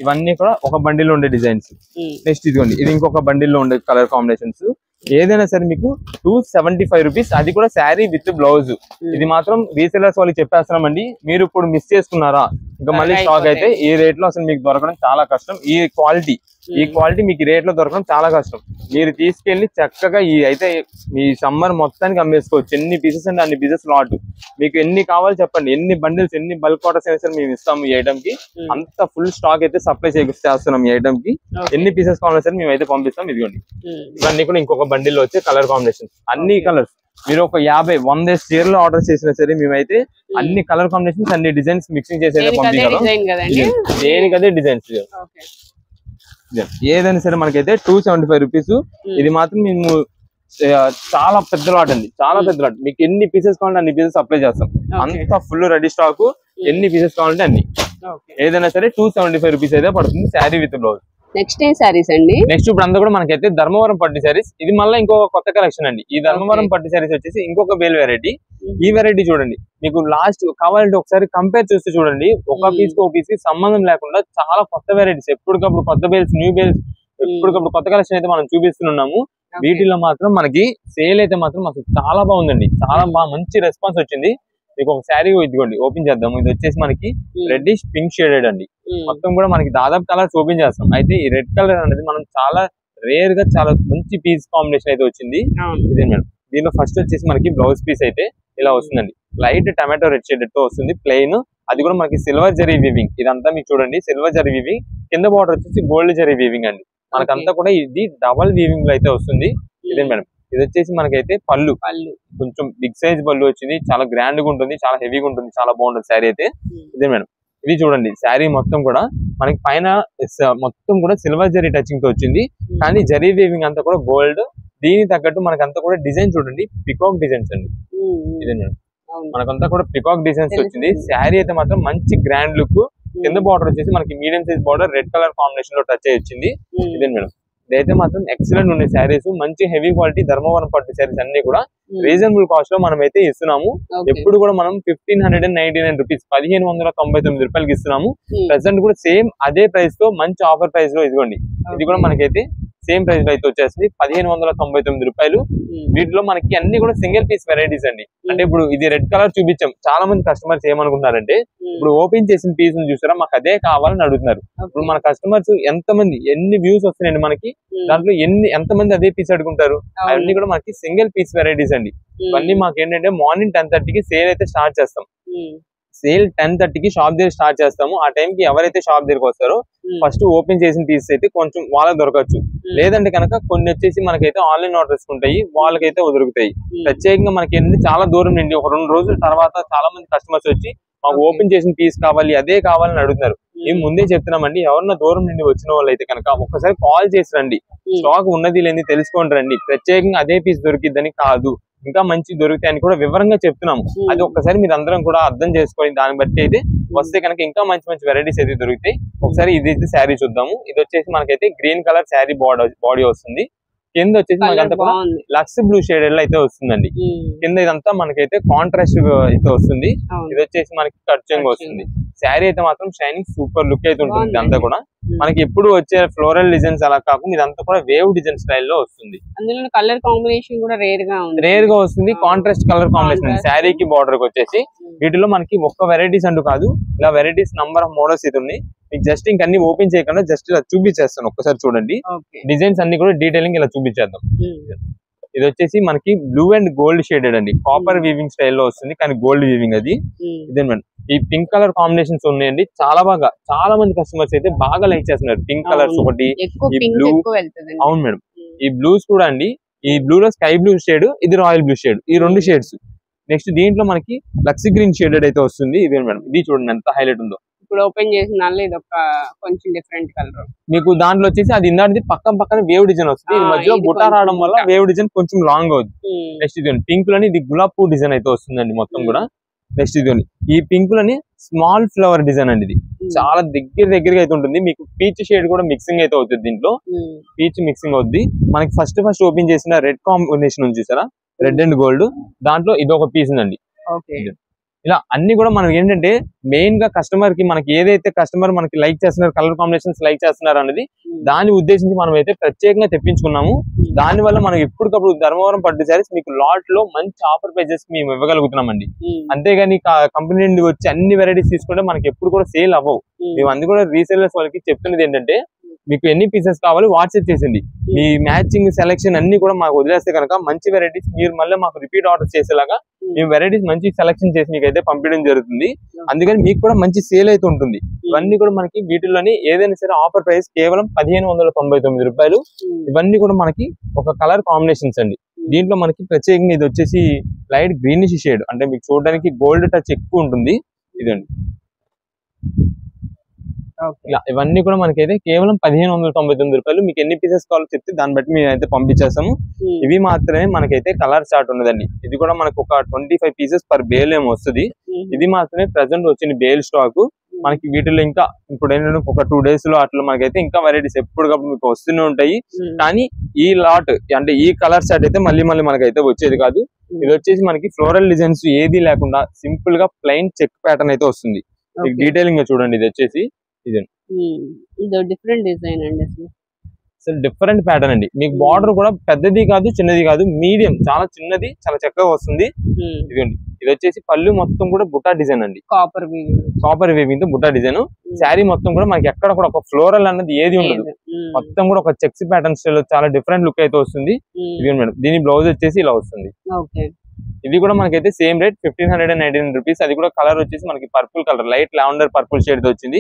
ఇవన్నీ కూడా ఒక బండిల్లో ఉండే డిజైన్స్. నెక్స్ట్ ఇదిగోండి ఇది ఇంకొక బండిల్లో ఉండే కలర్ కాంబినేషన్స్. ఏదైనా సరే మీకు 275 రూపీస్, అది కూడా శారీ విత్ బ్లౌజ్. ఇది మాత్రం రీసెలర్స్ వాళ్ళకి చెప్పేస్తున్నామండి. మీరు ఇప్పుడు మిస్ చేసుకున్నారా ఇంకా మళ్ళీ స్టాక్ అయితే ఈ రేట్ లో అసలు మీకు దొరకడం చాలా కష్టం. ఈ క్వాలిటీ మీకు ఈ రేట్ లో దొరకడం చాలా కష్టం. మీరు తీసుకెళ్లి చక్కగా ఈ అయితే మీ సమ్మర్ మొత్తానికి అమ్మేసుకోవచ్చు. ఎన్ని పీసెస్ అంటే అన్ని పీసెస్ లాట్. మీకు ఎన్ని కావాలి చెప్పండి, ఎన్ని బండిల్స్, ఎన్ని బల్క్ ఆర్డర్స్ అయినా సరే మేము ఇస్తాము. ఈ ఐటమ్ కి అంత ఫుల్ స్టాక్ అయితే సప్లై చేస్తున్నాం. ఈ ఐటమ్ కి ఎన్ని పీసెస్ కావాలన్నా సరే మేము అయితే పంపిస్తాం. ఇదిగోండి ఇవన్నీ కూడా ఇంకొక బండిల్లో వచ్చే కలర్ కాంబినేషన్స్. అన్ని కలర్స్ మీరు ఒక 50-100 చీరలు ఆర్డర్ చేసినా సరే మేమైతే అన్ని కలర్ కాంబినేషన్స్, అన్ని డిజైన్స్ మిక్సింగ్ చేసి పంపించగలం. దేనికదే డిజైన్స్. ఏదైనా సరే మనకైతే 275 రూపీస్. ఇది మాత్రం మేము చాలా పెద్ద లాట్ అండి, చాలా పెద్ద లాట్. మీకు ఎన్ని పీసెస్ కావాలంటే అన్ని పీసెస్ అప్లై చేస్తాం. అంత ఫుల్ రెడీ స్టాక్. ఎన్ని పీసెస్ కావాలంటే అన్ని. ఏదైనా సరే 275 రూపీస్ అయితే పడుతుంది శారీ విత్ బ్లౌజ్. నెక్స్ట్ ఏం సారీస్ అండి? నెక్స్ట్ ఇప్పుడు అంతా కూడా మనకైతే ధర్మవరం పట్టు శారీస్. ఇది మళ్ళీ ఇంకొక కొత్త కలెక్షన్ అండి. ఈ ధర్మవరం పట్టు శారీస్ వచ్చేసి ఇంకొక బేల్ వెరైటీ. ఈ వెరైటీ చూడండి, మీకు లాస్ట్ కావాలంటే ఒకసారి కంపేర్ చేస్తే చూడండి. ఒక పీస్ కి ఒక పీస్ కి సంబంధం లేకుండా చాలా కొత్త వెరైటీస్, ఎప్పటికప్పుడు కొత్త బేల్స్, న్యూ బేల్స్, ఎప్పటికప్పుడు కొత్త కలెక్షన్ అయితే మనం చూపిస్తున్నాము. వీటిలో మాత్రం మనకి సేల్ అయితే మాత్రం అసలు చాలా బాగుందండి. చాలా బాగా మంచి రెస్పాన్స్ వచ్చింది. మీకు ఒక శారీ ఇదిగోండి ఓపెన్ చేద్దాము. ఇది వచ్చేసి మనకి రెడ్డిష్ పింక్ షేడెడ్ అండి. మొత్తం కూడా మనకి దాదాపు కలర్స్ ఓపెన్ చేస్తాం. అయితే ఈ రెడ్ కలర్ అనేది మనం చాలా రేర్ గా చాలా మంచి పీస్ కాంబినేషన్ అయితే వచ్చింది. ఇదే మేడం. దీనిలో ఫస్ట్ వచ్చేసి మనకి బ్లౌజ్ పీస్ అయితే ఇలా వస్తుందండి. లైట్ టమాటో రెడ్ షేడ్ తో వస్తుంది, ప్లెయిన్. అది కూడా మనకి సిల్వర్ జరీ వీవింగ్. ఇదంతా మీకు చూడండి సిల్వర్ జరీ వీవింగ్. కింద బార్డర్ వచ్చేసి గోల్డ్ జరీ వీవింగ్ అండి. మనకంతా కూడా ఇది డబల్ వీవింగ్ లో అయితే వస్తుంది. ఇదే మేడం. ఇది వచ్చేసి మనకైతే పళ్ళు కొంచెం బిగ్ సైజ్ పళ్ళు వచ్చింది. చాలా గ్రాండ్ గా ఉంటుంది, చాలా హెవీగా ఉంటుంది, చాలా బాగుంటుంది శారీ అయితే. ఇదే మేడం. ఇది చూడండి శారీ మొత్తం కూడా మనకి పైన మొత్తం కూడా సిల్వర్ జరీ టచింగ్ తో వచ్చింది. కానీ జరీ వీవింగ్ అంతా కూడా గోల్డ్. దీనికి తగ్గట్టు మనకంతా కూడా డిజైన్ చూడండి, పికాక్ డిజైన్స్ అండి. ఇదే మేడం. మనకంతా కూడా పికాక్ డిజైన్స్ వచ్చింది. శారీ అయితే మాత్రం మంచి గ్రాండ్ లుక్. కింద బార్డర్ వచ్చేసి మనకి medium size border red colour combination లో టచ్ అయ్యి వచ్చింది. ఇదే మేడం. ఇదైతే మాత్రం ఎక్సలెంట్ ఉండే శారీస్, మంచి హెవీ క్వాలిటీ ధర్మవరం పట్టు శారీస్ అన్ని కూడా రీజనబుల్ కాస్ట్ లో మనం అయితే ఇస్తున్నాము. ఎప్పుడు కూడా మనం 1599 రూపీస్, 1599 రూపాయలకి ఇస్తున్నాము. ప్రెసెంట్ కూడా సేమ్ అదే ప్రైస్ తో మంచి ఆఫర్ ప్రైస్ లో ఇదిగోండి. ఇది కూడా మనకైతే సేమ్ ప్రైస్ లో అయితే వచ్చేసింది 1599 రూపాయలు. వీటిలో మనకి అన్ని కూడా సింగిల్ పీస్ వెరైటీస్ అండి. అంటే ఇప్పుడు ఇది రెడ్ కలర్ చూపించాం. చాలా మంది కస్టమర్స్ ఏమనుకుంటున్నారంటే ఇప్పుడు ఓపెన్ చేసిన పీస్ చూసారా మాకు అదే కావాలని అడుగుతున్నారు. ఇప్పుడు మన కస్టమర్స్ ఎంతమంది, ఎన్ని వ్యూస్ వస్తున్నాయండి మనకి, దాంట్లో ఎంతమంది అదే పీస్ అడుగుంటారు. అవన్నీ కూడా మనకి సింగిల్ పీస్ వెరైటీస్ అండి. ఇవన్నీ మాకు ఏంటంటే మార్నింగ్ 10:30కి సేల్ అయితే స్టార్ట్ చేస్తాం. సేల్ 10:30కి షాప్ దగ్గర స్టార్ట్ చేస్తాము. ఆ టైంకి ఎవరైతే షాప్ దగ్గరకు వస్తారో ఫస్ట్ ఓపెన్ చేసిన పీసెస్ అయితే కొంచెం వాళ్ళకి దొరకచ్చు. లేదంటే కనుక కొన్ని వచ్చేసి మనకైతే ఆన్లైన్ ఆర్డర్స్ ఉంటాయి, వాళ్ళకైతే దొరుకుతాయి. ప్రత్యేకంగా మనకి ఏంటంటే చాలా దూరం నుండి ఒక 2 రోజుల తర్వాత చాలా మంది కస్టమర్స్ వచ్చి మాకు ఓపెన్ చేసిన పీస్ కావాలి, అదే కావాలని అడుగుతున్నారు. మేము ముందే చెప్తున్నామండి, ఎవరన్నా దూరం నుండి వచ్చిన వాళ్ళు అయితే కనుక ఒక్కసారి కాల్ చేసి రండి, స్టాక్ ఉన్నది లేని తెలుసుకోండి రండి. ప్రత్యేకంగా అదే పీస్ దొరికిద్దని కాదు, ఇంకా మంచి దొరుకుతాయని కూడా వివరంగా చెప్తున్నాము. అది ఒక్కసారి మీరు అందరం కూడా అర్థం చేసుకొని దాన్ని బట్టి అయితే వస్తే కనుక ఇంకా మంచి మంచి వెరైటీస్ అయితే దొరుకుతాయి. ఒకసారి ఇది శారీ చూద్దాము. ఇది వచ్చేసి మనకైతే గ్రీన్ కలర్ శారీ బాడీ వస్తుంది. కింద వచ్చేసి మనకంతా కూడా లక్స్ బ్లూ షేడెడ్ లో అయితే వస్తుందండి. కింద ఇదంతా మనకైతే కాంట్రాస్ట్ అయితే వస్తుంది. ఇది వచ్చేసి మనకి ఖర్చంగా వస్తుంది. శారీ అయితే మాత్రం షైనింగ్ సూపర్ లుక్ అయితే ఉంటుంది. ఇదంతా కూడా మనకి ఎప్పుడు వచ్చే ఫ్లోరల్ డిజైన్స్ అలా కాకుండా ఇదంతా కూడా వేవ్ డిజైన్ స్టైల్లో వస్తుంది. అందులో కలర్ కాంబినేషన్ కూడా రేర్ గా వస్తుంది. కాంట్రాస్ట్ కలర్ కాంబినేషన్ శారీకి బార్డర్ కి వచ్చేసి. వీటిలో మనకి ఒక్క వెరైటీస్ అంటూ కాదు, ఇలా వెరైటీస్ నంబర్ ఆఫ్ మోడల్స్ అయితే ఉన్నాయి. మీకు జస్ట్ ఇంకన్నీ ఓపెన్ చేయకుండా జస్ట్ ఇలా చూపించేస్తాను, ఒక్కసారి చూడండి. డిజైన్స్ అన్ని కూడా డీటెయిలింగ్ ఇలా చూపించేద్దాం. ఇది వచ్చేసి మనకి బ్లూ అండ్ గోల్డ్ షేడెడ్ అండి. కాపర్ వీవింగ్ స్టైల్లో వస్తుంది, కానీ గోల్డ్ వీవింగ్ అది. ఇదేనండి. ఈ పింక్ కలర్ కాంబినేషన్స్ ఉన్నాయండి. చాలా మంది కస్టమర్స్ అయితే బాగా లైక్ చేస్తున్నారు. పింక్ కలర్స్ ఒకటి, ఈ బ్లూ. అవును మేడం, ఈ బ్లూస్ కూడా అండి. ఈ బ్లూ లో స్కై బ్లూ షేడ్, ఇది రాయల్ బ్లూ షేడ్, ఈ రెండు షేడ్స్. నెక్స్ట్ దీంట్లో మనకి లక్సీ గ్రీన్ షేడెడ్ అయితే వస్తుంది. ఇదే మేడం, ఇది చూడండి ఎంత హైలైట్ ఉందో. ఇప్పుడు ఓపెన్ చేసిన ఇది ఒక కొంచెం డిఫరెంట్ కలర్. మీకు దాంట్లో వచ్చేసి అది ఇందాటిది పక్కన వేవ్ డిజైన్ వస్తుంది. ఇది మధ్యలో బుటా రావడం వల్ల వేవ్ డిజైన్ కొంచెం లాంగ్ అవుతుంది. నెక్స్ట్ ఇది పింక్ లోని ఇది గులాబ్ పూ డిజైన్ అయితే వస్తుందండి మొత్తం కూడా. నెక్స్ట్ ఇది ఈ పింక్ లోని స్మాల్ ఫ్లవర్ డిజైన్ అండి. ఇది చాలా దగ్గరగా అయితే ఉంటుంది. మీకు పీచ్ షేడ్ కూడా మిక్సింగ్ అయితే అవుతుంది. దీంట్లో పీచ్ మిక్సింగ్ అవుతుంది. మనకి ఫస్ట్ ఓపెన్ చేసిన రెడ్ కాంబినేషన్ ఉంది చూసారా, రెడ్ అండ్ గోల్డ్. దాంట్లో ఇది ఒక పీస్ ఉందండి. ఇలా అన్ని కూడా మనం ఏంటంటే మెయిన్ గా కస్టమర్ కి మనకి ఏదైతే కస్టమర్ మనకి లైక్ చేస్తున్నారు, కలర్ కాంబినేషన్స్ లైక్ చేస్తున్నారు అనేది దాన్ని ఉద్దేశించి మనం అయితే ప్రత్యేకంగా తెప్పించుకున్నాము. దాని వల్ల మనం ఎప్పటికప్పుడు ధర్మవరం పట్టు శారీస్ మీకు లాట్ లో మంచి ఆఫర్ ప్రైజెస్ మేము ఇవ్వగలుగుతున్నామండి. అంతేగాని కంపెనీ నుండి వచ్చి అన్ని వెరైటీస్ తీసుకుంటే మనకి ఎప్పుడు కూడా సేల్ అవ్వవు. మేము అన్ని కూడా రీసేలర్స్ వాళ్ళకి చెప్తున్నది ఏంటంటే, మీకు ఎన్ని పీసెస్ కావాలి వాట్సాప్ చేసింది, మీ మ్యాచింగ్ సెలెక్షన్ అన్ని కూడా మాకు వదిలేస్తే కనుక మంచి వెరైటీస్ మీరు మళ్ళీ మాకు రిపీట్ ఆర్డర్ చేసేలాగా మేము వెరైటీస్ మంచి సెలెక్షన్ చేసి మీకు అయితే పంపించడం జరుగుతుంది. అందుకని మీకు కూడా మంచి సేల్ అయితే ఉంటుంది. ఇవన్నీ కూడా మనకి వీటిల్లోని ఏదైనా సరే ఆఫర్ ప్రైస్ కేవలం 1599 రూపాయలు. ఇవన్నీ కూడా మనకి ఒక కలర్ కాంబినేషన్స్ అండి. దీంట్లో మనకి ప్రత్యేకంగా ఇది వచ్చేసి లైట్ గ్రీనిష్ షేడ్, అంటే మీకు చూడడానికి గోల్డ్ టచ్ ఎక్కువ ఉంటుంది. ఇదండి, ఇవన్నీ కూడా మనకైతే కేవలం 1599 రూపాయలు. మీకు ఎన్ని పీసెస్ కావాలో చెప్తే దాన్ని బట్టి మేము అయితే పంపించేస్తాము. ఇవి మాత్రమే మనకైతే కలర్ చార్ట్ ఉన్నదండి. ఇది కూడా మనకు ఒక 25 పీసెస్ పర్ బేల్ ఏమో వస్తుంది. ఇది మాత్రమే ప్రెసెంట్ వచ్చిన బేల్ స్టాక్. మనకి వీటిలో ఇంకా ఇప్పుడు ఏంటంటే ఒక 2 days లో అట్లా మనకైతే ఇంకా వెరైటీస్ ఎప్పటికప్పుడు మీకు వస్తూనే ఉంటాయి. కానీ ఈ లాట్ అంటే ఈ కలర్ చార్ట్ అయితే మళ్ళీ మనకైతే వచ్చేది కాదు. ఇది వచ్చేసి మనకి ఫ్లోరల్ డిజైన్స్ ఏది లేకుండా సింపుల్ గా ప్లెయిన్ చెక్ ప్యాటర్న్ అయితే వస్తుంది. డీటెయిలింగ్ గా చూడండి. ఇది వచ్చేసి ఇది డిఫరెంట్ డిజైన్ అండి. అసలు డిఫరెంట్ ప్యాటర్న్ అండి. మీకు బార్డర్ కూడా పెద్దది కాదు చిన్నది కాదు, మీడియం, చాలా చిన్నది, చాలా చక్కగా వస్తుంది. ఇదిగోండి, ఇది వచ్చేసి పళ్ళు మొత్తం కూడా బుట్టా డిజైన్ అండి. కాపర్ వీవింగ్ తో బుట్టా డిజైన్. శారీ మొత్తం కూడా మనకి ఎక్కడ కూడా ఒక ఫ్లోరల్ అన్నది ఏది ఉండదు. మొత్తం కూడా ఒక చెక్స్ ప్యాటర్న్ స్టైల్ చాలా డిఫరెంట్ లుక్ అయితే వస్తుంది. ఇది మేడం, దీని బ్లౌజ్ వచ్చేసి ఇలా వస్తుంది. ఇది కూడా మనకైతే సేమ్ రేట్ 1599 రూపీస్. అది కూడా కలర్ వచ్చేసి మనకి purple colour, light lavender purple shade వచ్చింది.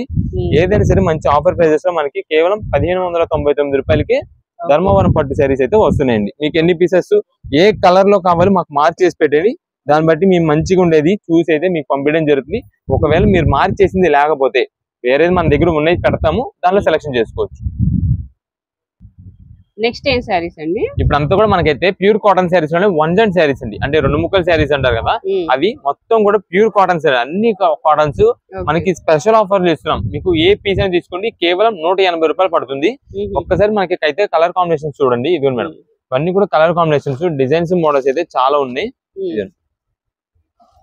ఏదైనా సరే మంచి ఆఫర్ ప్రైజెస్ లో మనకి కేవలం 1599 రూపాయలకి ధర్మవరం పట్టు శారీస్ అయితే వస్తున్నాయండి. మీకు ఎన్ని పీసెస్ ఏ కలర్ లో కావాలి మాకు మార్చేసి పెట్టేది, దాన్ని బట్టి మేము మంచిగా ఉండేది చూసి అయితే మీకు పంపించడం జరుగుతుంది. ఒకవేళ మీరు మార్చేసింది లేకపోతే వేరేది మన దగ్గర ఉన్నాయి పెడతాము, దానిలో సెలెక్షన్ చేసుకోవచ్చు. నెక్స్ట్ ఏం శారీస్ అండి? ఇప్పుడు అంతా కూడా మనకైతే ప్యూర్ కాటన్ శారీస్ లోనే 1 జంట్ శారీస్ అండి. అంటే 2 ముక్కల శారీస్ అంటారు కదా, అవి మొత్తం కూడా ప్యూర్ కాటన్ శారీ. అన్ని కాటన్స్ మనకి స్పెషల్ ఆఫర్లు ఇస్తున్నాం. మీకు ఏ పీస్ అని తీసుకోండి కేవలం 180 రూపాయలు పడుతుంది. ఒక్కసారి మనకి అయితే కలర్ కాంబినేషన్స్ చూడండి. ఇది మేడం, ఇవన్నీ కూడా కలర్ కాంబినేషన్స్, డిజైన్స్, మోడల్స్ అయితే చాలా ఉన్నాయి.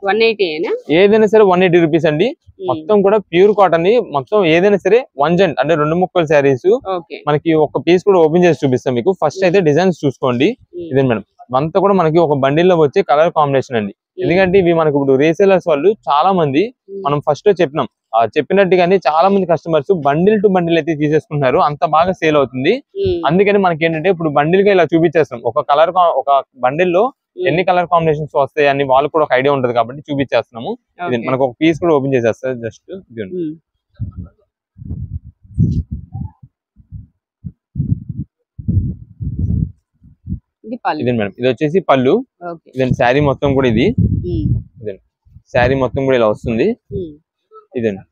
180 ఏదైనా సరే 180 రూపీస్ అండి. మొత్తం కూడా ప్యూర్ కాటన్, మొత్తం ఏదైనా సరే 1 జంట్ అంటే 2 ముక్కల శారీస్. మనకి ఒక పీస్ కూడా ఓపెన్ చేసి చూపిస్తాం మీకు. ఫస్ట్ అయితే డిజైన్స్ చూసుకోండి. ఇదే మేడం, అంతా కూడా మనకి ఒక బండిల్ లో వచ్చే కలర్ కాంబినేషన్ అండి. ఎందుకంటే ఇవి మనకి ఇప్పుడు రీసేలర్స్ వాళ్ళు చాలా మంది, మనం ఫస్ట్ చెప్పినాం చెప్పినట్టుగానే చాలా మంది కస్టమర్స్ బండిల్ టు బండిల్ అయితే తీసేసుకుంటున్నారు. అంత బాగా సేల్ అవుతుంది. అందుకని మనకి ఏంటంటే ఇప్పుడు బండిల్ గా ఇలా చూపించేస్తాం. ఒక కలర్ ఒక బండిల్ లో ఎన్ని కలర్ కాంబినేషన్స్ వస్తాయి అని వాళ్ళకి కూడా ఒక ఐడియా ఉంటది కాబట్టి చూపించేస్తున్నాము. ఇది మనకు ఒక పీస్ కూడా ఓపెన్ చేసేస్తారు. జస్ట్ ఇది మేడం, ఇది వచ్చేసి పళ్ళు. ఇదండి శారీ మొత్తం కూడా ఇది. ఇదండి శారీ మొత్తం కూడా ఇలా వస్తుంది. ఇదండి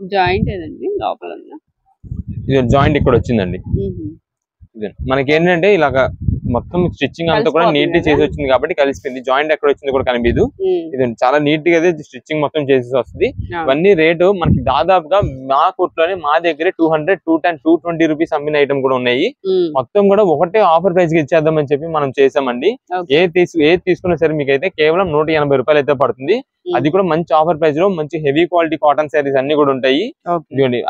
జాయింట్ ఏదండి లోపల? ఇది జాయింట్ ఇక్కడ వచ్చిందండి. మనకి ఏంటంటే ఇలాగా మొత్తం స్టిచ్చింగ్ అంతా కూడా నీట్ చేసి వచ్చింది కాబట్టి కలిసిపోయింది. జాయింట్ ఎక్కడ వచ్చింది కూడా కనిపించదు. ఇది చాలా నీట్ గా స్టిచ్చింగ్ మొత్తం చేసి వస్తుంది. ఇవన్నీ రేటు మనకి దాదాపుగా మా కొట్లోనే మా దగ్గర 200, 210, 220 రూపీస్ అమ్మిన ఐటమ్ కూడా ఉన్నాయి. మొత్తం కూడా ఒకటే ఆఫర్ ప్రైస్ కి ఇచ్చేద్దామని చెప్పి మనం చేసామండి. ఏది తీసుకున్నా సరే మీకు అయితే కేవలం 180 రూపాయలు అయితే పడుతుంది. అది కూడా మంచి ఆఫర్ ప్రైస్ లో మంచి హెవీ క్వాలిటీ కాటన్ శారీస్ అన్ని కూడా ఉంటాయి.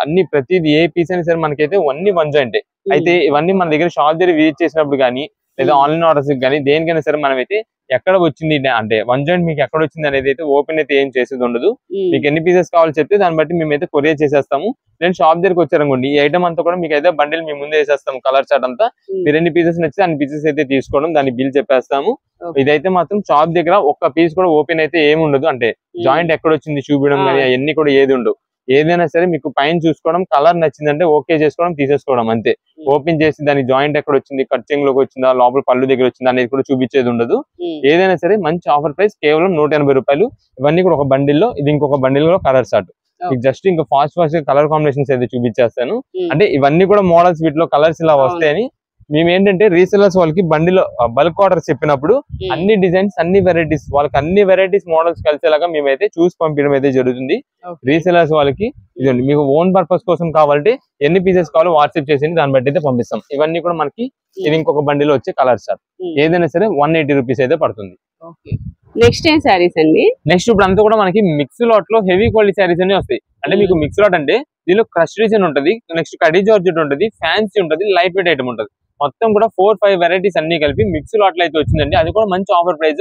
అన్ని ప్రతిది ఏ పీస్ అయినా సరే మనకైతే అన్ని వన్ జాయింట్. అయితే ఇవన్నీ మన దగ్గర షాప్ దగ్గర విజిట్ చేసినప్పుడు కానీ లేదా ఆన్లైన్ ఆర్డర్స్ కానీ దేనికైనా సరే మనం అయితే ఎక్కడ వచ్చింది అంటే వన్ జాయింట్ మీకు ఎక్కడ వచ్చింది అనేది అయితే ఓపెన్ అయితే ఏం చేసేది ఉండదు. మీకు ఎన్ని పీసెస్ కావాలో చెప్తే దాన్ని బట్టి మేమైతే కొరియర్ చేసేస్తాము. నేను షాప్ దగ్గరకు వచ్చారనుకోండి ఈ ఐటమ్ అంతా కూడా మీకు అయితే బండిల్ మీ ముందే వేసేస్తాము. కలర్ చార్ట్ అంతా మీరు ఎన్ని పీసెస్ నచ్చితే అన్ని పీసెస్ అయితే తీసుకోవడం, దాన్ని బిల్ చెప్పేస్తాము. ఇదైతే మాత్రం షాప్ దగ్గర ఒక్క పీస్ కూడా ఓపెన్ అయితే ఏమి ఉండదు. అంటే జాయింట్ ఎక్కడ వచ్చింది చూపించడం కానీ అవన్నీ కూడా ఏది ఉండవు. ఏదైనా సరే మీకు పైన చూసుకోవడం, కలర్ నచ్చిందంటే ఓకే చేసుకోవడం, తీసేసుకోవడం అంతే. ఓపెన్ చేసి దాని జాయింట్ ఎక్కడ వచ్చింది, కట్చింగ్ లోకి వచ్చిందా, లోపల పళ్ళు దగ్గర వచ్చిందా అనేది కూడా చూపించేది ఉండదు. ఏదైనా సరే మంచి ఆఫర్ ప్రైస్ కేవలం 180 రూపాయలు. ఇవన్నీ కూడా ఒక బండిల్లో, ఇది ఇంకొక బండిల్లో కలర్ షార్ట్. జస్ట్ ఇంకా ఫాస్ట్ కలర్ కాంబినేషన్స్ అయితే చూపించేస్తాను. అంటే ఇవన్నీ కూడా మోడల్స్ వీటిలో కలర్స్ ఇలా వస్తాయని మేము ఏంటంటే రీసెలర్స్ వాళ్ళకి బండిలో బల్క్ ఆర్డర్స్ చెప్పినప్పుడు అన్ని డిజైన్స్, అన్ని వెరైటీస్, వాళ్ళకి అన్ని వెరైటీస్ మోడల్స్ కలిసేలాగా మేమైతే చూసి పంపించడం అయితే జరుగుతుంది. రీసెలర్స్ వాళ్ళకి ఇదండి మీకు ఓన్ పర్పస్ కోసం కావాలంటే ఎన్ని పీసెస్ కావాలో వాట్సాప్ చేసి దాన్ని బట్టి అయితే పంపిస్తాం. ఇవన్నీ కూడా మనకి ఇది ఇంకొక బండిలో వచ్చే కలర్ సార్. ఏదైనా సరే 180 రూపీస్ అయితే పడుతుంది. నెక్స్ట్ ఏం సారీస్ అండి? నెక్స్ట్ ఇప్పుడు అంతా కూడా మనకి మిక్స్ లాట్ లో హెవీ క్వాలిటీ సారీస్ అన్ని వస్తాయి. అంటే మీకు మిక్స్ లాట్ అంటే దీనిలో క్రష్ డిజైన్ ఉంటది, నెక్స్ట్ కడీ జార్జెట్ ఉంటది, ఫ్యాన్సీ ఉంటది, లైట్ వెయిట్ ఐటమ్ ఉంటది. మొత్తం కూడా 4-5 వెరైటీస్ అన్ని కలిపి మిక్స్ లాట్ లో అయితే వచ్చిందండి. అది కూడా మంచి ఆఫర్ ప్రైస్.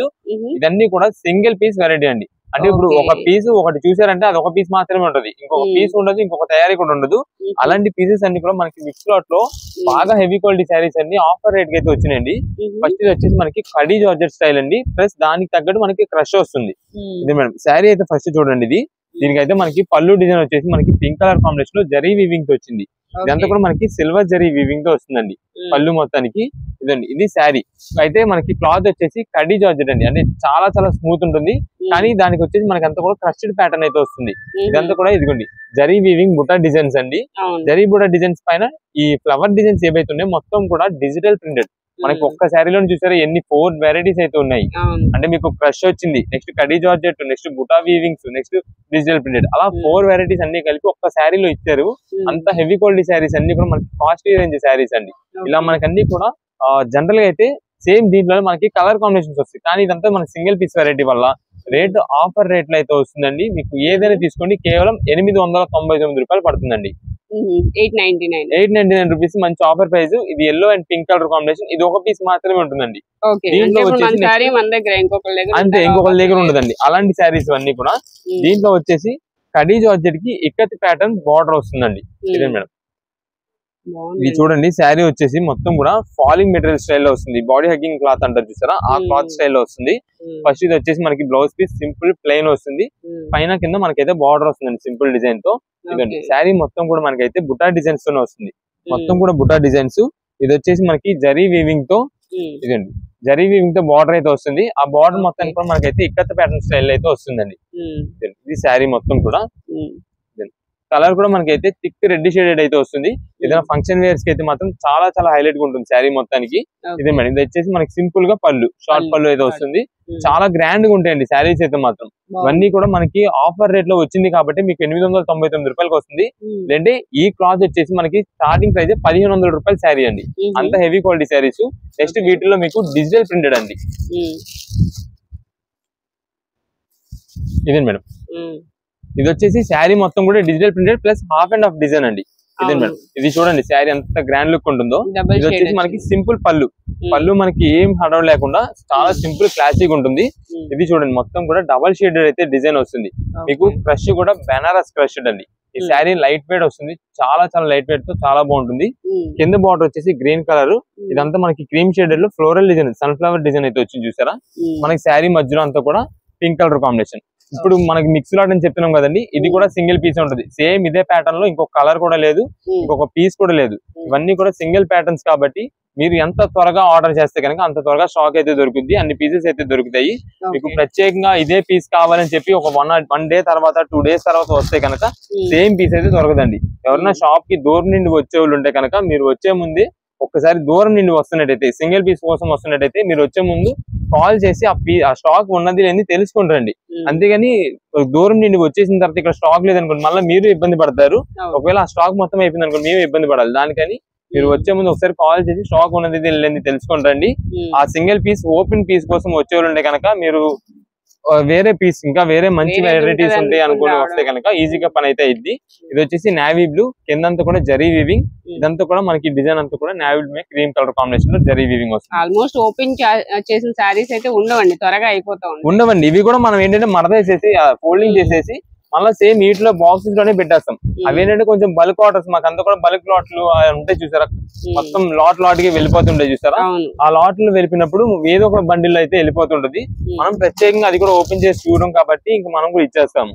ఇదన్నీ కూడా సింగిల్ పీస్ వెరైటీ అండి. అంటే ఇప్పుడు ఒక పీస్ ఒకటి చూసారంటే అది ఒక పీస్ మాత్రమే ఉంటది, ఇంకొక పీస్ ఉండదు, ఇంకొక తయారీ కూడా ఉండదు. అలాంటి పీసెస్ అన్ని కూడా మనకి మిక్స్ లాట్ లో బాగా హెవీ క్వాలిటీ శారీస్ అన్ని ఆఫర్ రేట్ కి అయితే వచ్చినాయండి. ఫస్ట్ ఇది వచ్చేసి మనకి కడీ జార్జెట్ స్టైల్ అండి, ప్లస్ దానికి తగ్గట్టు మనకి క్రష్ వస్తుంది. ఇది మేడం శారీ అయితే ఫస్ట్ చూడండి. దీనికైతే మనకి పళ్ళు డిజైన్ వచ్చేసి మనకి పింక్ కలర్ కాంబినేషన్ లో జరీ వీవింగ్ తో వచ్చింది. ఇదంతా కూడా మనకి సిల్వర్ జరీ వీవింగ్ తో వస్తుందండి పళ్ళు మొత్తానికి. ఇదండి ఇది శారీ. అయితే మనకి క్లాత్ వచ్చేసి కడీ జార్జెట్ అండి, అంటే చాలా చాలా స్మూత్ ఉంటుంది. కానీ దానికి వచ్చేసి మనకి అంతా కూడా క్రస్టెడ్ ప్యాటర్న్ అయితే వస్తుంది. ఇదంతా కూడా ఇదిగోండి జరీ వీవింగ్ బుటా డిజైన్స్ అండి. జరీ బుటా డిజైన్స్ పైన ఈ ఫ్లవర్ డిజైన్స్ ఏవైతే ఉన్నాయో మొత్తం కూడా డిజిటల్ ప్రింటెడ్. మనకి ఒక్క శారీలో చూసారా ఎన్ని 4 వెరైటీస్ అయితే ఉన్నాయి. అంటే మీకు క్రష్ వచ్చింది, నెక్స్ట్ కడీ georgette, next buta weavings, next digital printed, అలా 4 వెరైటీస్ అన్ని కలిపి ఒక్క శారీలో ఇచ్చారు. అంత హెవీ క్వాలిటీ శారీస్ అన్ని కూడా మనకి కాస్ట్లీ రేంజ్ శారీస్ అండి. ఇలా మనకి అన్ని కూడా జనరల్ గా అయితే సేమ్ దీంట్లో మనకి కలర్ కాంబినేషన్స్ వస్తాయి. కానీ ఇదంతా మన సింగిల్ పీస్ వెరైటీ వల్ల రేట్ ఆఫర్ రేట్లు అయితే వస్తుందండి. మీకు ఏదైనా తీసుకోండి కేవలం 899 రూపాయలు పడుతుందండి. 899 రూపీస్ మంచి ఆఫర్ ప్రైస్. ఇది yellow and pink colour combination. ఇది ఒక పీస్ మాత్రమే ఉంటుందండి. అంతే, ఇంకొక దగ్గర ఉండదండి అలాంటి శారీస్ అన్ని కూడా. దీంట్లో వచ్చేసి కడీ జార్జెట్ కి ఇక్కత్ ప్యాటర్న్ బార్డర్ వస్తుందండి. ఇదే మేడం ఇది చూడండి. శారీ వచ్చేసి మొత్తం కూడా ఫాలింగ్ మెటీరియల్ స్టైల్లో వస్తుంది. బాడీ హగ్గింగ్ క్లాత్ అంటారు చూసారా, ఆ క్లాత్ స్టైల్లో వస్తుంది. ఫస్ట్ ఇది వచ్చేసి మనకి బ్లౌజ్ పీస్ సింపుల్ ప్లెయిన్ వస్తుంది. పైన కింద మనకైతే బార్డర్ వస్తుందండి సింపుల్ డిజైన్ తో. ఇదండి శారీ మొత్తం కూడా మనకైతే బుటా డిజైన్స్ తోనే వస్తుంది. మొత్తం కూడా బుటా డిజైన్స్. ఇది వచ్చేసి మనకి జరీ వీవింగ్ తో, ఇదండి జరీ వీవింగ్ తో బార్డర్ అయితే వస్తుంది. ఆ బార్డర్ మొత్తం కూడా మనకైతే ఇక్కత్ ప్యాటర్న్ స్టైల్ అయితే వస్తుందండి. ఇది శారీ మొత్తం కూడా. కలర్ కూడా మనకైతే థిక్ రెడ్ షేడెడ్ అయితే వస్తుంది. ఏదైనా ఫంక్షన్ వేర్స్ కి అయితే మాత్రం చాలా చాలా హైలైట్ గా ఉంటుంది శారీ మొత్తానికి. ఇదే మేడం ఇది వచ్చేసి మనకి సింపుల్ గా పళ్ళు, షార్ట్ పళ్ళు అయితే వస్తుంది. చాలా గ్రాండ్ గా ఉంటాయండి శారీస్ అయితే మాత్రం. ఇవన్నీ కూడా మనకి ఆఫర్ రేట్ లో వచ్చింది కాబట్టి మీకు 899 రూపాయలకి వస్తుంది. లేదంటే ఈ క్లాత్ వచ్చేసి మనకి స్టార్టింగ్ ప్రైస్ 1500 రూపాయల శారీ అండి. అంత హెవీ క్వాలిటీ శారీస్. నెక్స్ట్ వీటిలో మీకు డిజిటల్ ప్రింటెడ్ అండి. ఇదే మేడం ఇది వచ్చేసి శారీ మొత్తం కూడా digital printed plus half and half design అండి. ఇదే మేడం ఇది చూడండి శారీ ఎంత గ్రాండ్ లుక్ ఉంటుందో. ఇది వచ్చేసి మనకి సింపుల్ పళ్ళు, పళ్ళు మనకి ఏం హడవ లేకుండా చాలా సింపుల్ క్లాసిక్ ఉంటుంది. ఇది చూడండి మొత్తం కూడా డబల్ షేడెడ్ అయితే డిజైన్ వస్తుంది. మీకు క్రష్ కూడా బెనారస్ క్రష్డ్ అండి. ఈ శారీ లైట్ వెయిట్ వస్తుంది, చాలా చాలా లైట్ వెయిట్ తో చాలా బాగుంటుంది. కింద బార్డర్ వచ్చేసి గ్రీన్ కలర్, ఇదంతా మనకి క్రీమ్ షేడెడ్ లో ఫ్లోరల్ డిజైన్, సన్ఫ్లవర్ డిజైన్ అయితే వచ్చింది చూసారా. మనకి శారీ మధ్యలో అంతా కూడా పింక్ కలర్ కాంబినేషన్. ఇప్పుడు మనకి మిక్స్ లాట్ అని చెప్తున్నాం కదండి, ఇది కూడా సింగిల్ పీస్ ఉంటుంది. సేమ్ ఇదే ప్యాటర్న్ లో ఇంకొక కలర్ కూడా లేదు, ఇంకొక పీస్ కూడా లేదు. ఇవన్నీ కూడా సింగిల్ ప్యాటర్న్స్ కాబట్టి మీరు ఎంత త్వరగా ఆర్డర్ చేస్తే కనుక అంత త్వరగా స్టాక్ అయితే దొరుకుతుంది, అన్ని పీసెస్ అయితే దొరుకుతాయి. మీకు ప్రత్యేకంగా ఇదే పీస్ కావాలని చెప్పి ఒక 1 డే తర్వాత 2 డేస్ తర్వాత వస్తే కనుక సేమ్ పీస్ అయితే దొరకదండి. ఎవరైనా షాప్ కి దూరం నుండి వచ్చే వాళ్ళు ఉంటే కనుక మీరు వచ్చే ముందే ఒక్కసారి దూరం నుండి వస్తున్నట్టయితే సింగిల్ పీస్ కోసం వస్తున్నట్టయితే మీరు వచ్చే ముందు కాల్ చేసి ఆ స్టాక్ ఉన్నది లేని తెలుసుకుని రండి. అంతేగాని దూరం నుండి వచ్చేసిన తర్వాత ఇక్కడ స్టాక్ లేదనుకోండి మళ్ళీ మీరు ఇబ్బంది పడతారు. ఒకవేళ ఆ స్టాక్ మొత్తం అయిపోయింది అనుకోండి మేము ఇబ్బంది పడాలి. దానికని మీరు వచ్చే ముందు ఒకసారి కాల్ చేసి స్టాక్ ఉన్నది లేని తెలుసుకుని రండి. ఆ సింగిల్ పీస్ ఓపెన్ పీస్ కోసం వచ్చేవాళ్ళు ఉంటే కనుక మీరు వేరే పీస్ ఇంకా వేరే మంచి వెరైటీస్ ఉంటాయి అనుకుని వస్తే కనుక ఈజీగా పని అయితే అయింది. ఇది వచ్చేసి నావీ బ్లూ, కిందంతా కూడా జరీ వీవింగ్, ఇదంతా కూడా మనకి డిజైన్ అంతా కూడా navy blue cream colour combination లో జరీ వీవింగ్ వస్తుంది. ఆల్మోస్ట్ ఓపెన్ చేసిన సారీస్ అయితే ఉండవండి, త్వరగా అయిపోతా ఉండవండి. ఇవి కూడా మనం ఏంటంటే మడత వేసేసి ఫోల్డింగ్ చేసేసి మళ్ళీ సేమ్ వీటిలో బాక్సెస్ లోనే పెట్టేస్తాం. అవేంటంటే కొంచెం బల్క్ ఆర్డర్స్ మాకు అంతా కూడా బల్క్ లాట్లు ఉంటాయి చూసారా, మొత్తం లాట్ కి వెళ్ళిపోతుంటాయి చూసారా. ఆ లాట్లు వెళ్ళిపోయినప్పుడు ఏదో ఒక బండిల్ అయితే వెళ్ళిపోతుంటది. మనం ప్రత్యేకంగా అది కూడా ఓపెన్ చేసి చూడడం కాబట్టి ఇంకా మనం కూడా ఇచ్చేస్తాము.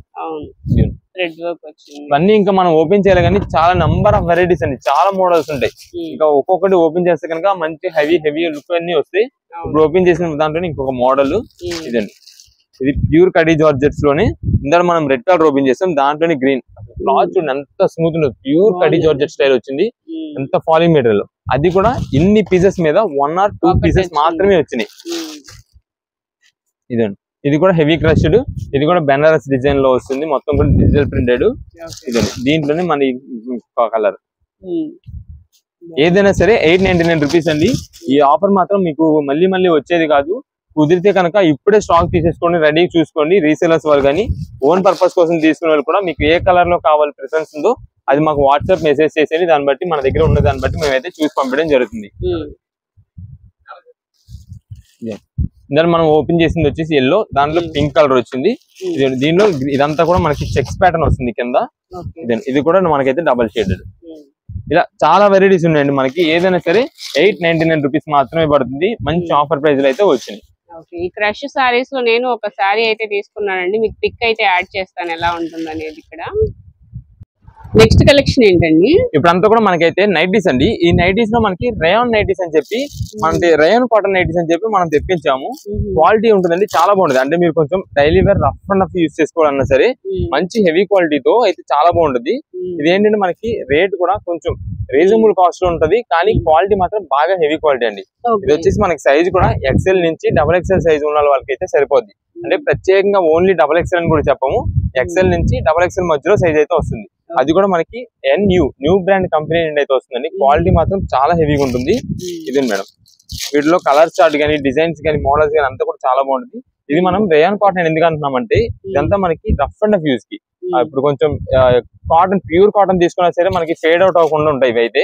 ఇవన్నీ ఇంకా మనం ఓపెన్ చేయాలి కానీ చాలా నంబర్ ఆఫ్ వెరైటీస్ అండి, చాలా మోడల్స్ ఉంటాయి. ఇంకా ఒక్కొక్కటి ఓపెన్ చేస్తే కనుక మంచి హెవీ లుక్ అన్ని వస్తాయి. ఇప్పుడు ఓపెన్ చేసిన దాంట్లో ఇంకొక మోడల్ ఇదండి. ఇది ప్యూర్ కడీ జార్జెట్స్ లోనే ఇందులో మనం రెడ్ కలర్ ఓపెన్ చేస్తాం, దాంట్లోనే గ్రీన్. క్లాత్ చూడండి ఎంత స్మూత్ ఉండదు, ప్యూర్ కడీ జార్జెట్ స్టైల్ వచ్చింది. ఎంత ఫాలింగ్ మెటీరియల్, అది కూడా ఇన్ని పీసెస్ మీద 1 or 2 పీసెస్ మాత్రమే వచ్చినాయి. ఇదండి, ఇది కూడా హెవీ క్రష్డ్, ఇది కూడా బెనారస్ డిజైన్ లో వస్తుంది, మొత్తం కూడా డిజిటల్ ప్రింటెడ్. ఇదండి, దీంట్లోనే మన కలర్ ఏదైనా సరే 899 రూపీస్ అండి. ఈ ఆఫర్ మాత్రం మీకు మళ్ళీ వచ్చేది కాదు. కుదిరితే కనుక ఇప్పుడే స్టాక్ తీసేసుకోండి, రెడీ చూసుకోండి. రీసేలర్స్ వాళ్ళు కానీ ఓన్ పర్పస్ కోసం తీసుకునే వాళ్ళు కూడా మీకు ఏ కలర్ లో కావాలి ప్రిఫరెన్స్ ఉందో అది మాకు వాట్సాప్ మెసేజ్ చేసేది, దాన్ని బట్టి మన దగ్గర ఉన్న దాన్ని బట్టి మేమైతే చూసి పంపించడం జరుగుతుంది. ఇందులో మనం ఓపెన్ చేసింది వచ్చేసి ఎల్లో, దాంట్లో పింక్ కలర్ వచ్చింది. దీనిలో ఇదంతా కూడా మనకి చెక్స్ ప్యాటర్న్ వస్తుంది కింద. ఇది కూడా మనకైతే డబల్ షేడెడ్. ఇలా చాలా వెరైటీస్ ఉన్నాయండి మనకి. ఏదైనా సరే 899 రూపీస్ మాత్రమే పడుతుంది. మంచి ఆఫర్ ప్రైస్ లో అయితే వచ్చింది. ఈ క్రష్ సారీస్ లో నేను ఒక సారీ అయితే తీసుకున్నానండి, మీకు పిక్ అయితే యాడ్ చేస్తాను ఎలా ఉంటుంది అనేది. ఇక్కడ నెక్స్ట్ కలెక్షన్ ఏంటండి? ఇప్పుడంతా కూడా మనకైతే నైటీస్ అండి. ఈ నైటీస్ లో మనకి రయాన్ నైటీస్ అని చెప్పి, మనకి రయాన్ కాటన్ నైటీస్ అని చెప్పి మనం తెప్పించాము. క్వాలిటీ ఉంటుందండి, చాలా బాగుంటుంది. అంటే మీరు కొంచెం daily wear rough and rough use చేసుకోవాలన్నా సరే మంచి హెవీ క్వాలిటీతో అయితే చాలా బాగుంటుంది. ఇదేంటంటే మనకి రేట్ కూడా కొంచెం రీజనబుల్ కాస్ట్ లో ఉంటది, కానీ క్వాలిటీ మాత్రం బాగా హెవీ క్వాలిటీ అండి. ఇది వచ్చేసి మనకి సైజ్ కూడా XL నుంచి XXL సైజ్ ఉన్న వాళ్ళకి అయితే సరిపోద్ది. అంటే ప్రత్యేకంగా ఓన్లీ XXL అని కూడా చెప్పము, XL నుంచి XXL మధ్యలో సైజ్ అయితే వస్తుంది. అది కూడా మనకి న్యూ బ్రాండ్ కంపెనీ నుండి అయితే వస్తుందండి. క్వాలిటీ మాత్రం చాలా హెవీగా ఉంటుంది. ఇది మేడం, వీటిలో కలర్ చార్ట్ కానీ డిజైన్స్ కానీ మోడల్స్ కానీ అంతా కూడా చాలా బాగుంటుంది. ఇది మనం రేయాన్ కాటన్ ఎందుకు అంటున్నామంటే ఇదంతా మనకి రఫ్ అండ్ రఫ్ యూజ్ కి. ఇప్పుడు కొంచెం కాటన్ ప్యూర్ కాటన్ తీసుకున్నా సరే మనకి ఫేడ్ అవుట్ అవ్వకుండా ఉంటాయి. ఇవైతే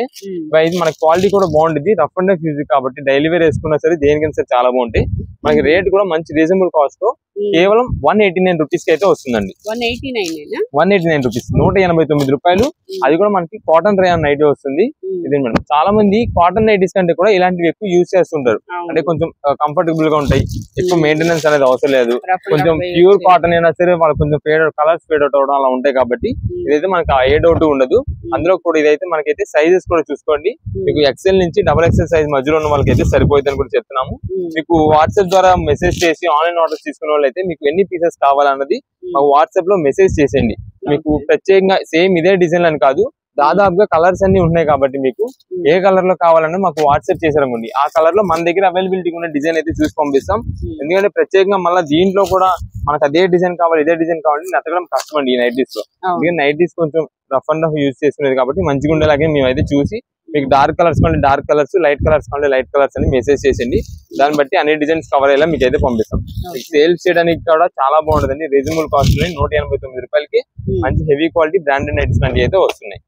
ఇది మనకి క్వాలిటీ కూడా బాగుంటుంది, రఫ్ అండ్ రఫ్ యూజ్ కాబట్టి డైలీ వేర్ వేసుకున్నా సరే దేనికైనా సరే చాలా బాగుంటాయి. మనకి రేట్ కూడా మంచి రీజనబుల్ కాస్ట్ తో కేవలం 189 రూపీస్ కి అయితే వస్తుందండి. 189 రూపీస్, 189 రూపాయలు. అది కూడా మనకి కాటన్ రేయాన్ నైటీ వస్తుంది. ఇదే మేడం, చాలా మంది కాటన్ నైటీస్ కంటే కూడా ఇలాంటివి ఎక్కువ యూజ్ చేస్తుంటారు. అంటే కొంచెం కంఫర్టబుల్ గా ఉంటాయి, ఎక్కువ మెయింటెనెన్స్ అనేది అవసరం లేదు. కొంచెం ప్యూర్ కాటన్ అయినా సరే వాళ్ళు కొంచెం కలర్స్ ఫేడ్ అవుట్ అవడం అలా ఉంటాయి కాబట్టి ఇదైతే మనకి ఏ డౌట్ ఉండదు. అందులో కూడా ఇదైతే మనకైతే సైజెస్ కూడా చూసుకోండి, మీకు XL నుంచి XXL సైజ్ మధ్యలో ఉన్న వాళ్ళకైతే సరిపోతుందని కూడా చెప్తున్నాము. మీకు వాట్సాప్ ద్వారా మెసేజ్ చేసి ఆన్లైన్ ఆర్డర్స్ తీసుకునే వాళ్ళు అయితే మీకు ఎన్ని పీసెస్ కావాలన్నది మాకు వాట్సాప్ లో మెసేజ్ చేసేయండి. మీకు ప్రత్యేకంగా సేమ్ ఇదే డిజైన్ అని కాదు, దాదాపుగా కలర్స్ అన్ని ఉన్నాయి కాబట్టి మీకు ఏ కలర్ లో కావాలన్నా మాకు వాట్సాప్ చేసారనుకోండి, ఆ కలర్ లో మన దగ్గర అవైలబిలిటీ ఉన్న డిజైన్ అయితే చూసి పంపిస్తాం. ఎందుకంటే ప్రత్యేకంగా మళ్ళీ దీంట్లో కూడా మనకు అదే డిజైన్ కావాలి ఇదే డిజైన్ కావాలి నచ్చడం కష్టం అండి ఈ నైటీస్ లో. ఎందుకంటే నైటీస్ కొంచెం రఫ్ అండ్ రఫ్ యూజ్ చేసుకునేది కాబట్టి మంచిగా ఉండేలాగే మేమైతే చూసి మీకు డార్క్ కలర్స్ కావాలి డార్క్ కలర్స్, లైట్ కలర్స్ కావాలి లైట్ కలర్స్ అని మెసేజ్ చేసేయండి. దాన్ని బట్టి అన్ని డిజైన్స్ కవర్ అయ్యేలా మీకు అయితే పంపిస్తాం. సేల్ చేయడానికి కూడా చాలా బాగుంటుందండి, రీజనబుల్ కాస్ట్ లో 189 రూపాయలకి మంచి హెవీ క్వాలిటీ బ్రాండెడ్ నైటీస్ లాంటివి అయితే వస్తున్నాయి.